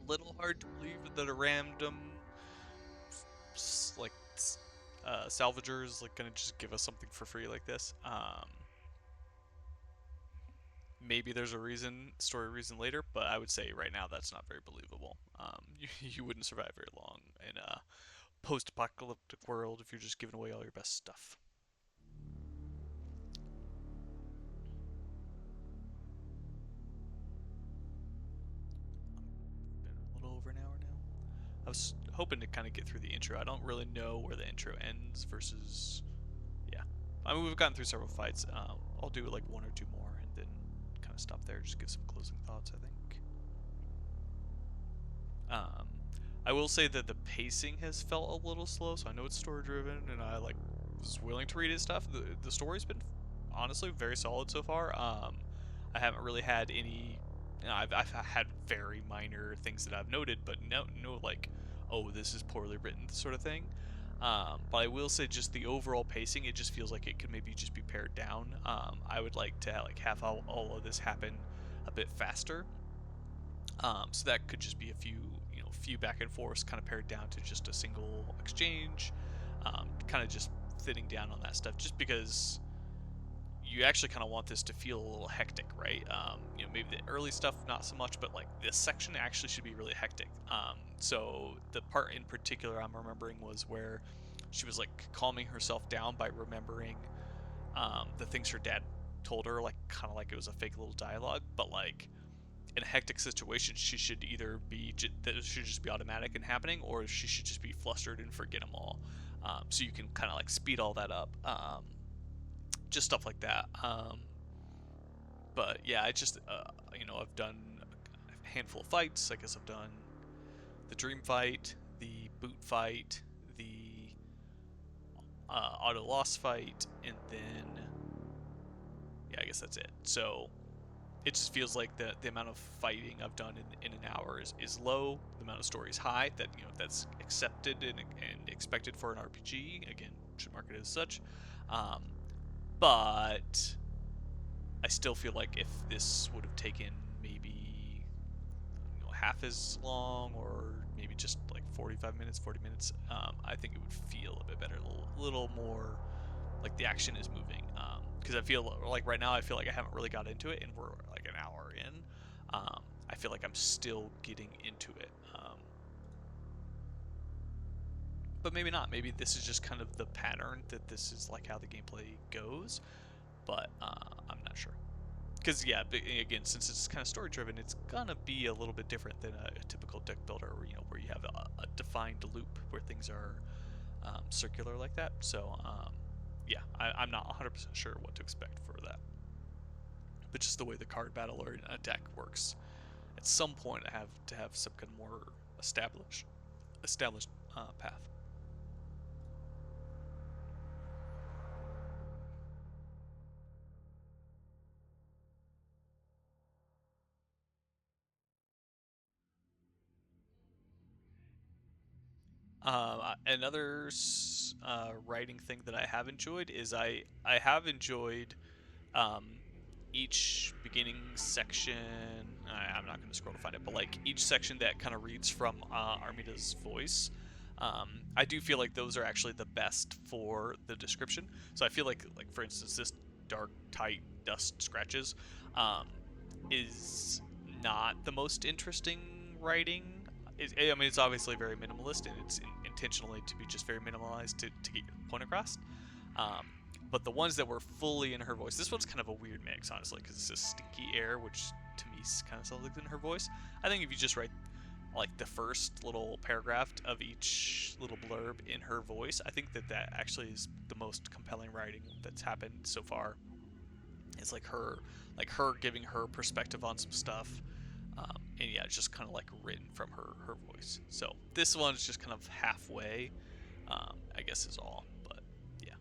little hard to believe that a random like salvager is like gonna just give us something for free like this. Maybe there's a reason, story reason later, but I would say right now that's not very believable. You wouldn't survive very long in a post-apocalyptic world if you're just giving away all your best stuff. Been a little over an hour now. I was hoping to kind of get through the intro. I don't really know where the intro ends versus, yeah. I mean, we've gotten through several fights. I'll do like one or two more and then kind of stop there. Just give some closing thoughts, I think. Um, I will say that the pacing has felt a little slow, so I know it's story driven, and I like was willing to read his stuff. The story's been honestly very solid so far. I haven't really had any. You know, I've had very minor things that I've noted, but no like, oh, this is poorly written sort of thing. But I will say just the overall pacing, it just feels like it could maybe just be pared down. I would like to like have all of this happen a bit faster. So that could just be a few, few back and forths, kind of pared down to just a single exchange. Kind of just thinning down on that stuff, just because you actually kind of want this to feel a little hectic, right? Maybe the early stuff not so much, but like this section actually should be really hectic. So the part in particular I'm remembering was where she was like calming herself down by remembering the things her dad told her, like kind of like it was a fake little dialogue, but like in a hectic situation, she should either be that should just be automatic and happening, or she should just be flustered and forget them all. So you can kind of like speed all that up, just stuff like that. But yeah, I just I've done a handful of fights. I guess I've done the dream fight, the boot fight, the auto loss fight, and then yeah, I guess that's it. So it just feels like the amount of fighting I've done in an hour is low. The amount of story is high. That's accepted and expected for an RPG. Again, should market it as such. Um, but I still feel like if this would have taken maybe half as long, or maybe just like 45 minutes, 40 minutes, I think it would feel a bit better, a little more like the action is moving. Because I feel like right now I feel like I haven't really got into it, and we're like an hour in. I feel like I'm still getting into it. But maybe not. Maybe this is just kind of the pattern that this is like how the gameplay goes. But I'm not sure. Because yeah, again, since it's kind of story driven, it's gonna be a little bit different than a typical deck builder, where you have a defined loop where things are circular like that. So yeah, I'm not 100% sure what to expect for that. But just the way the card battle or a deck works, at some point I have to have some kind of more established path. Another writing thing that I have enjoyed is I have enjoyed um, each beginning section. I'm not going to scroll to find it, but like each section that kind of reads from Armita's voice. I do feel like those are actually the best for the description. So I feel like for instance, this dark, tight dust scratches um, is not the most interesting writing. I mean, it's obviously very minimalist, and it's intentionally to be just very minimalized to get your point across. Um, but the ones that were fully in her voice, this one's kind of a weird mix, honestly, because it's a stinky air, which to me kind of sounds like in her voice. I think if you just write like the first little paragraph of each little blurb in her voice, I think that actually is the most compelling writing that's happened so far. It's like her giving her perspective on some stuff, and yeah, it's just kind of like written from her voice. So this one's just kind of halfway, I guess is all. But yeah.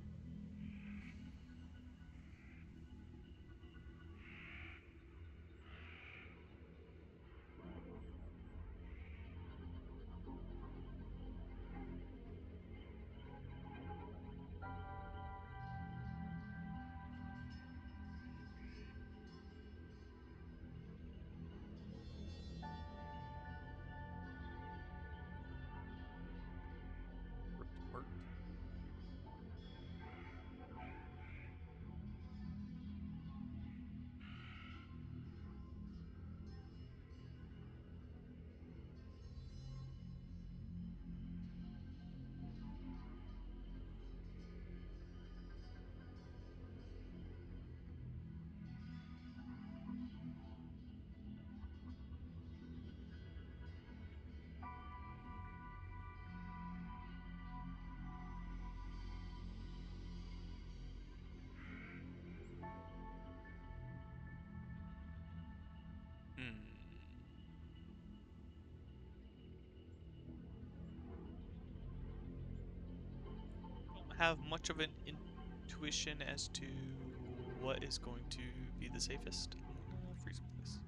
have much of an intuition as to what is going to be the safest. I'm gonna freeze in place.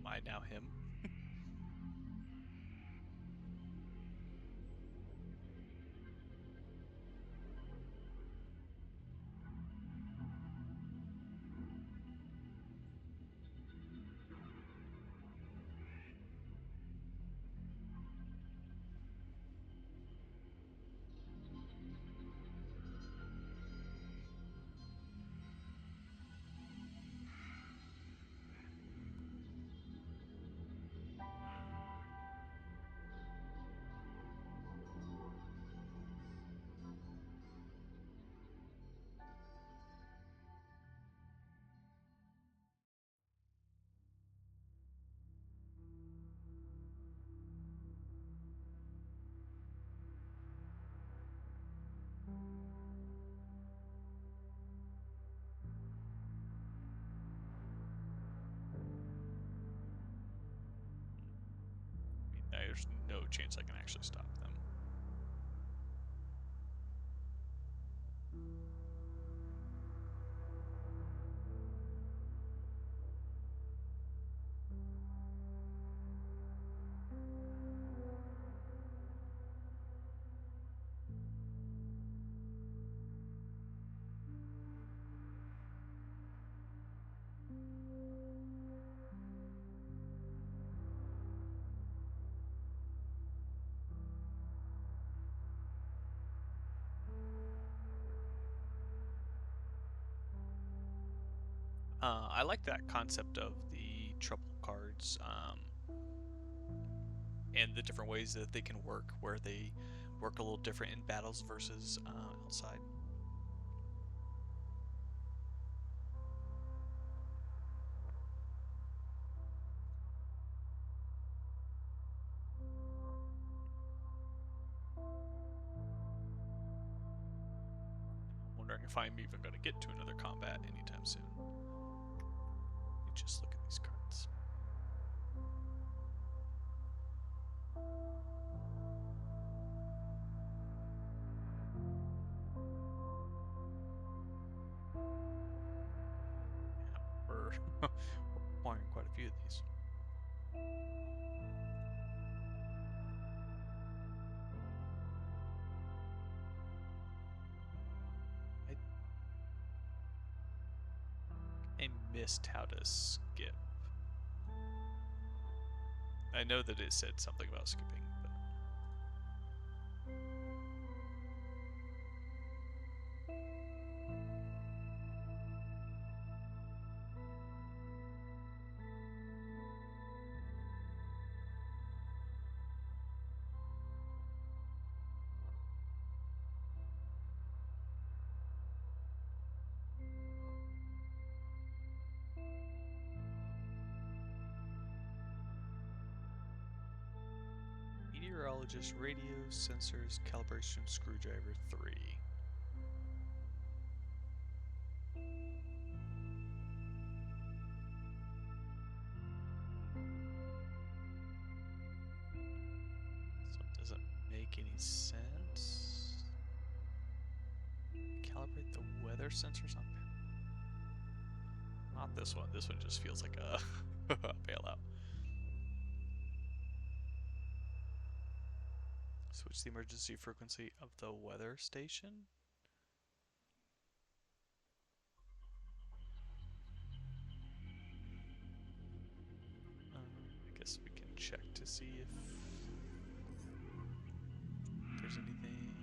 I now him. There's no chance I can actually stop them. I like that concept of the trouble cards and the different ways that they can work, where they work a little different in battles versus outside. Wondering if I'm even going to get to another combat anytime soon. You just look at these cards. We're acquiring quite a few of these. I missed how to skip. I know that it said something about skipping, but meteorologist, radio, sensors, calibration, screwdriver 3. sense. Calibrate the weather sensors on. Not this one. This one just feels like a bailout. Switch the emergency frequency of the weather station. I guess we can check to see if there's anything.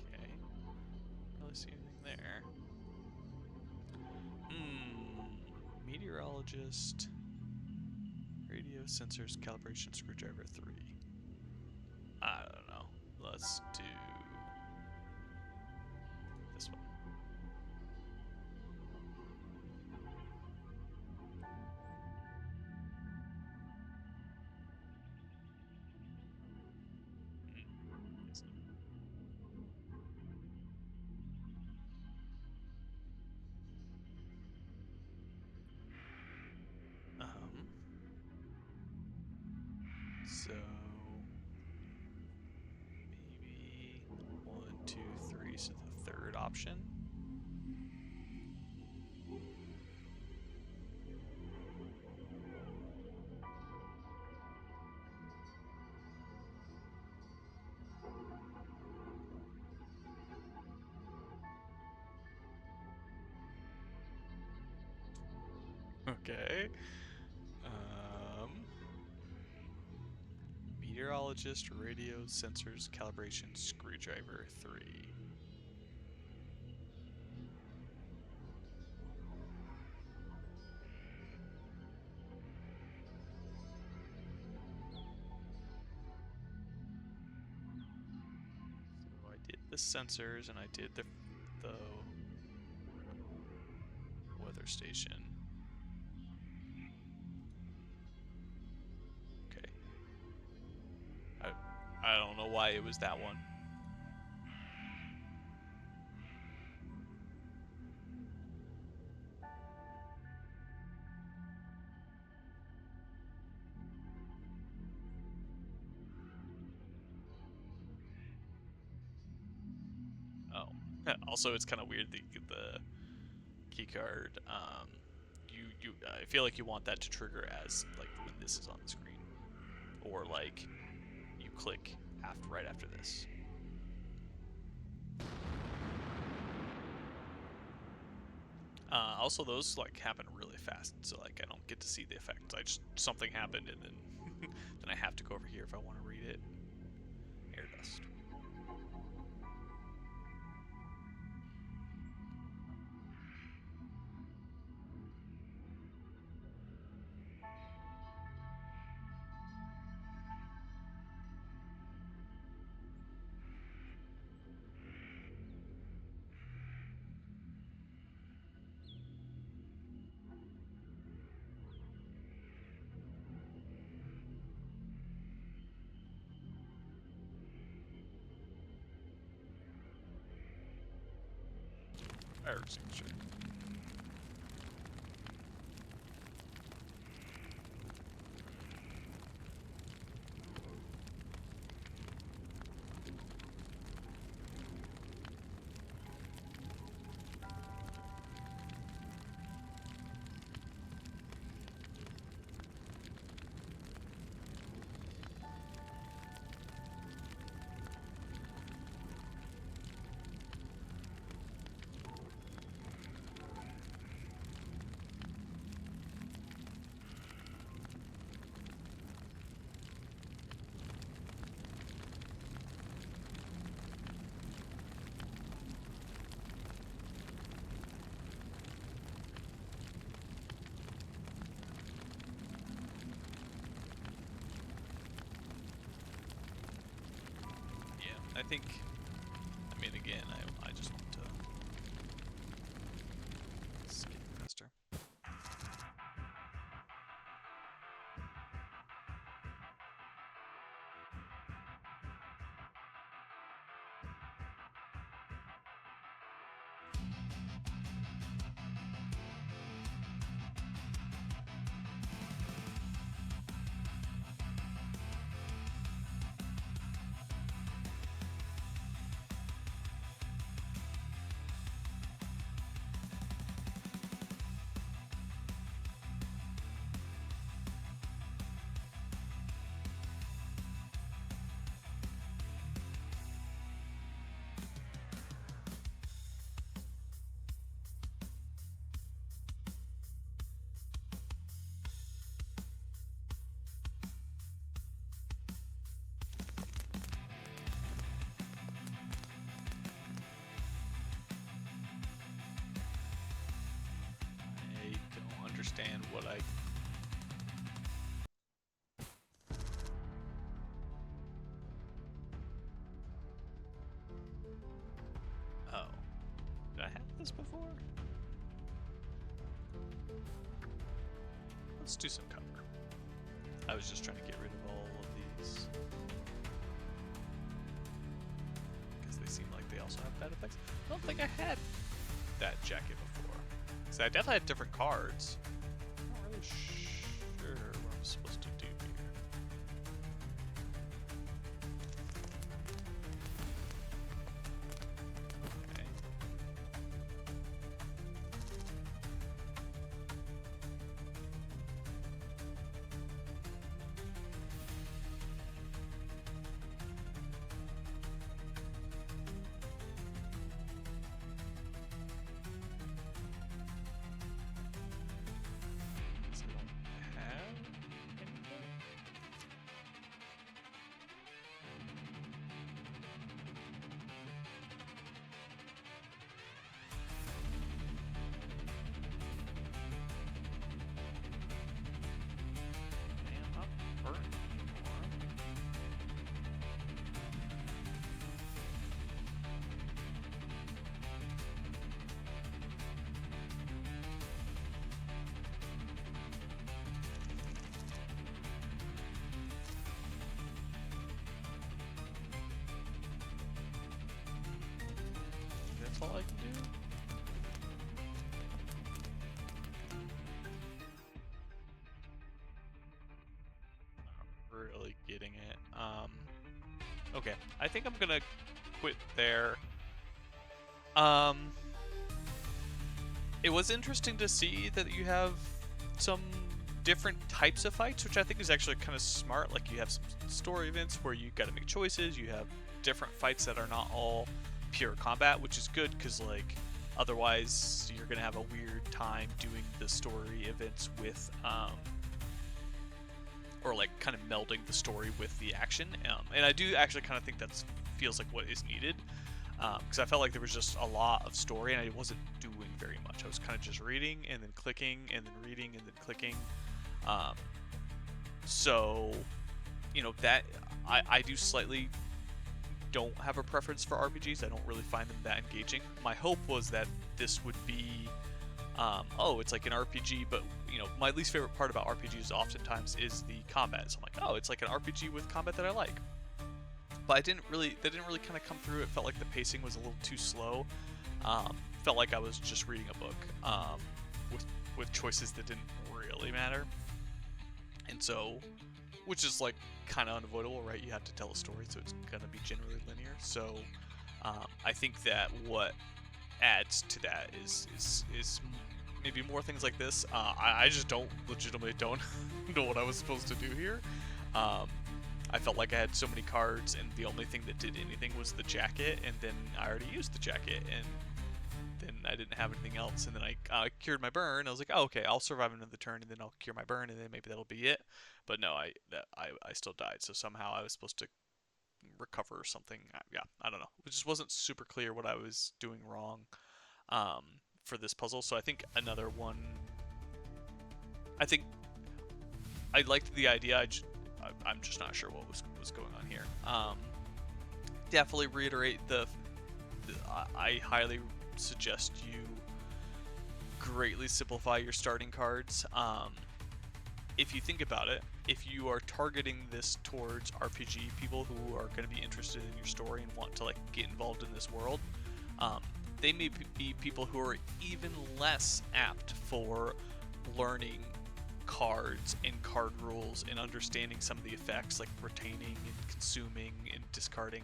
Okay. Don't really see anything there. Meteorologist. Radio sensors calibration screwdriver 3. I don't know. Let's do this one. So maybe 1, 2, 3. So the third option. Okay. Meteorologist, radio, sensors, calibration, screwdriver 3. So I did the sensors and I did the weather station. Okay. I don't know why it was that one. Oh. Also, it's kind of weird the key card. I feel like you want that to trigger as like when this is on the screen, or like you click right after this. Also, those like happen really fast, so like I don't get to see the effects. Something happened, and then then I have to go over here if I want to read it. Air dust. Fire extinguisher. I think, I mean, again, I just want to skip faster. understand what I... Oh. Did I have this before? Let's do some cover. I was just trying to get rid of all of these. Because they seem like they also have bad effects. I don't think I had that jacket before. So I definitely had different cards. I'm not really sure what I'm supposed to do here. Okay. So I don't have anything. Man, I'm not burnt anymore. That's all I can do. Not really getting it. Okay, I think I'm gonna quit there. It was interesting to see that you have some different types of fights, which I think is actually kind of smart. Like, you have some story events where you got to make choices. You have different fights that are not all pure combat, which is good because, like, otherwise you're gonna have a weird time doing the story events with or like kind of melding the story with the action. And I do actually kind of think that feels like what is needed, because I felt like there was just a lot of story and I wasn't doing very much. I was kind of just reading and then clicking and then reading and then clicking. So, you know, that I do slightly don't have a preference for RPGs. I don't really find them that engaging. My hope was that this would be, oh, it's like an RPG, but, you know, my least favorite part about RPGs oftentimes is the combat. So I'm like, oh, it's like an RPG with combat that I like. But that didn't really kind of come through. It felt like the pacing was a little too slow. Felt like I was just reading a book with choices that didn't really matter. And so, which is like kind of unavoidable, right? You have to tell a story, so it's going to be generally linear. So I think that what adds to that is maybe more things like this. I just legitimately don't know what I was supposed to do here. I felt like I had so many cards, and the only thing that did anything was the jacket, and then I already used the jacket, and then I didn't have anything else, and then I cured my burn. I was like, oh, okay, I'll survive another turn, and then I'll cure my burn, and then maybe that'll be it. But no, I still died, so somehow I was supposed to recover or something. Yeah, I don't know. It just wasn't super clear what I was doing wrong for this puzzle. So I think another one. I think I liked the idea. I'm just not sure what was going on here. Definitely reiterate I highly suggest you greatly simplify your starting cards. If you think about it, if you are targeting this towards RPG people who are going to be interested in your story and want to like get involved in this world, they may be people who are even less apt for learning cards and card rules and understanding some of the effects, like retaining and consuming and discarding.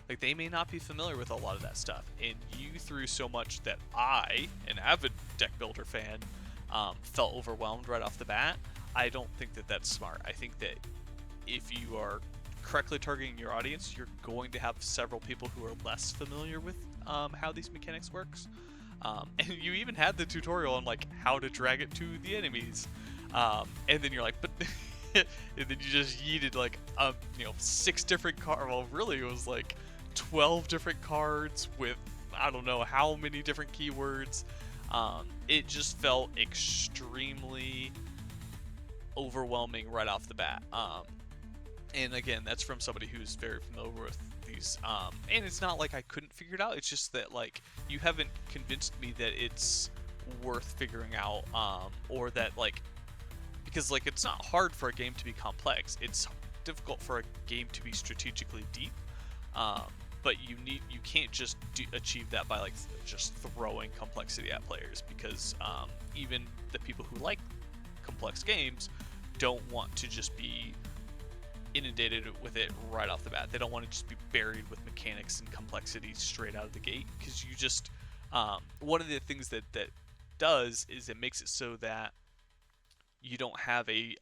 Like, they may not be familiar with a lot of that stuff, and you threw so much that I, an avid deck builder fan, felt overwhelmed right off the bat. I don't think that that's smart. I think that if you are correctly targeting your audience, you're going to have several people who are less familiar with how these mechanics works. And you even had the tutorial on like how to drag it to the enemies. And then you're like, but and then you just yeeted like 6 different cards. Well, really it was like 12 different cards with I don't know how many different keywords. It just felt extremely overwhelming right off the bat. And again, that's from somebody who's very familiar with these. And it's not like I couldn't figure it out. It's just that like you haven't convinced me that it's worth figuring out, or that like, because like it's not hard for a game to be complex. It's difficult for a game to be strategically deep. But you can't just achieve that by like just throwing complexity at players, because even the people who like complex games don't want to just be inundated with it right off the bat. They don't want to just be buried with mechanics and complexity straight out of the gate, because you just one of the things that does is it makes it so that you don't have a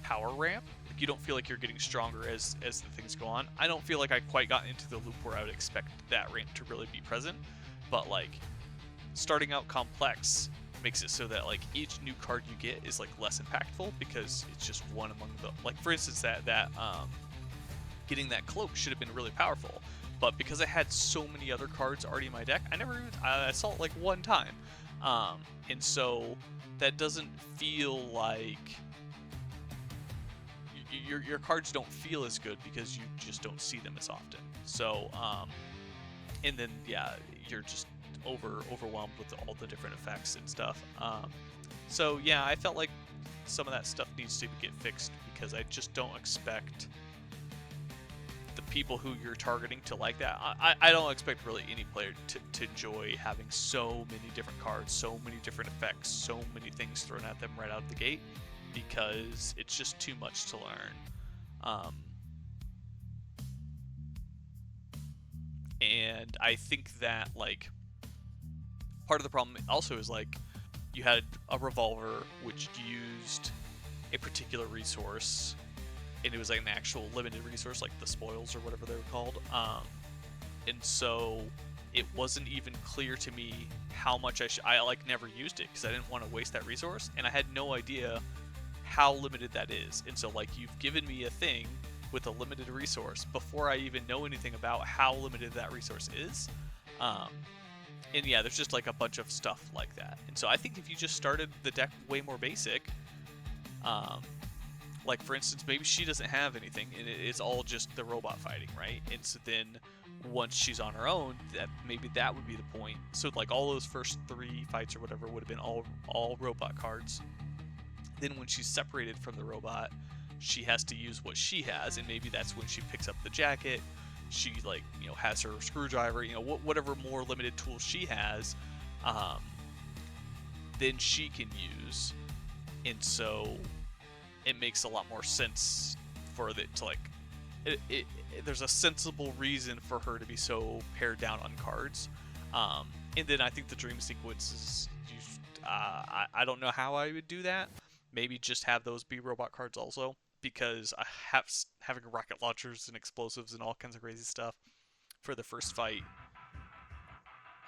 power ramp. Like, you don't feel like you're getting stronger as the things go on. I don't feel like I quite got into the loop where I would expect that ramp to really be present, but like starting out complex makes it so that like each new card you get is like less impactful, because it's just one among the, like for instance that getting that cloak should have been really powerful, but because I had so many other cards already in my deck, I saw it like one time, and so that doesn't feel like your cards don't feel as good because you just don't see them as often. So and then yeah, you're just overwhelmed with all the different effects and stuff. So yeah, I felt like some of that stuff needs to get fixed, because I just don't expect the people who you're targeting to like that. I don't expect really any player to enjoy having so many different cards, so many different effects, so many things thrown at them right out of the gate, because it's just too much to learn. And I think that like part of the problem also is like you had a revolver which used a particular resource, and it was like an actual limited resource, like the spoils or whatever they were called. And so it wasn't even clear to me how much I like never used it, because I didn't want to waste that resource, and I had no idea how limited that is. And so like you've given me a thing with a limited resource before I even know anything about how limited that resource is. And yeah, there's just like a bunch of stuff like that. And so I think if you just started the deck way more basic, like for instance, maybe she doesn't have anything and it's all just the robot fighting, right? And so then once she's on her own, maybe that would be the point. So like all those first 3 fights or whatever would have been all robot cards. Then when she's separated from the robot, she has to use what she has, and maybe that's when she picks up the jacket. She like, you know, has her screwdriver, you know, whatever more limited tools she has, then she can use. And so it makes a lot more sense for it to like, there's a sensible reason for her to be so pared down on cards. And then I think the dream sequences, I don't know how I would do that. Maybe just have those be robot cards also, because I have having rocket launchers and explosives and all kinds of crazy stuff for the first fight.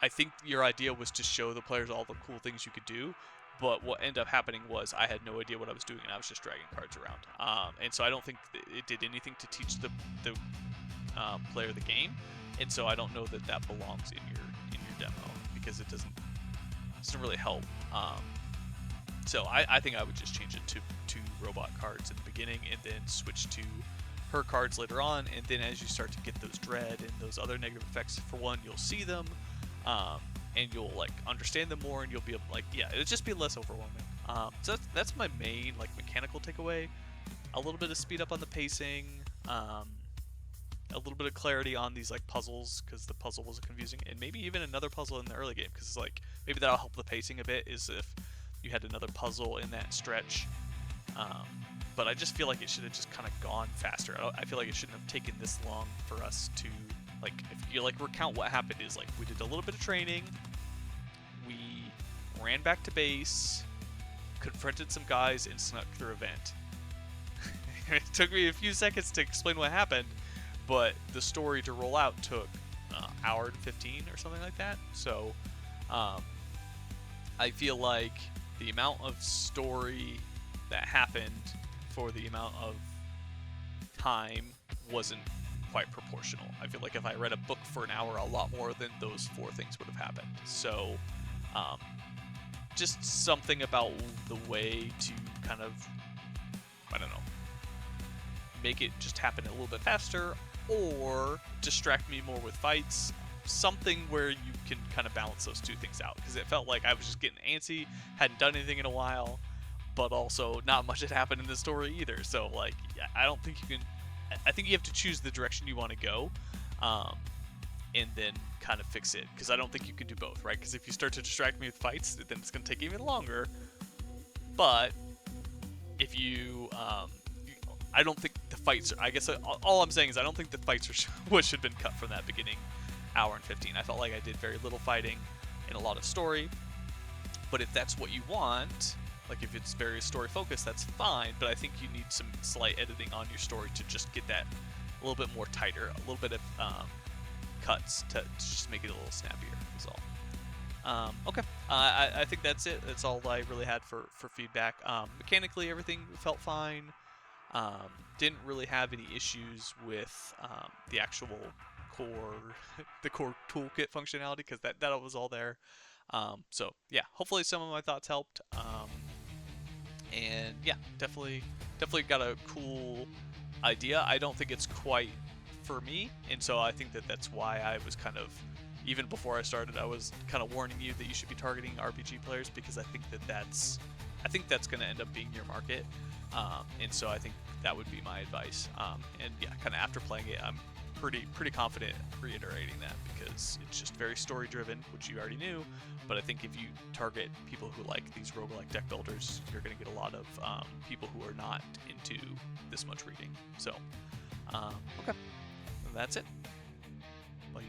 I think your idea was to show the players all the cool things you could do, but what ended up happening was I had no idea what I was doing, and I was just dragging cards around. And so I don't think it did anything to teach the player the game, and so I don't know that that belongs in your demo, because it doesn't really help. So I think I would just change it to robot cards at the beginning, and then switch to her cards later on. And then as you start to get those dread and those other negative effects, for one, you'll see them, and you'll like understand them more, and you'll be able to, like, yeah, it'll just be less overwhelming. So that's my main like mechanical takeaway. A little bit of speed up on the pacing, a little bit of clarity on these like puzzles, because the puzzle was confusing, and maybe even another puzzle in the early game, because like maybe that'll help the pacing a bit, is if you had another puzzle in that stretch. But I just feel like it should have just kind of gone faster. I feel like it shouldn't have taken this long for us to, like, if you like recount what happened, is like we did a little bit of training, we ran back to base, confronted some guys, and snuck through a vent. It took me a few seconds to explain what happened, but the story to roll out took hour and 15 or something like that. So I feel like the amount of story that happened for the amount of time wasn't quite proportional. I feel like if I read a book for an hour, a lot more than those 4 things would have happened. So Um, just something about the way to kind of, I don't know, make it just happen a little bit faster or distract me more with fights. Something where you can kind of balance those two things out, because it felt like I was just getting antsy, hadn't done anything in a while, but also not much had happened in the story either. So like, I don't think you can. I think you have to choose the direction you want to go, and then kind of fix it. Because I don't think you can do both, right? Because if you start to distract me with fights, then it's going to take even longer. But if you, I don't think the fights are. I guess all I'm saying is I don't think the fights are what should have been cut from that beginning hour and 15. I felt like I did very little fighting and a lot of story. But if that's what you want, like if it's very story focused, that's fine. But I think you need some slight editing on your story to just get that a little bit more tighter, a little bit of cuts to just make it a little snappier. Is all. Okay, I think that's it. That's all I really had for feedback. Mechanically, everything felt fine. Didn't really have any issues with the actual core, the core toolkit functionality, because that was all there. So yeah, hopefully some of my thoughts helped. And yeah, definitely got a cool idea. I don't think it's quite for me, and so I think that's why I was kind of, even before I started, I was kind of warning you that you should be targeting RPG players, because I think that's going to end up being your market. And so I think that would be my advice. And yeah, kind of after playing it, I'm pretty confident reiterating that, because it's just very story driven, which you already knew. But I think if you target people who like these roguelike deck builders, you're going to get a lot of people who are not into this much reading. So okay, that's it. Bye.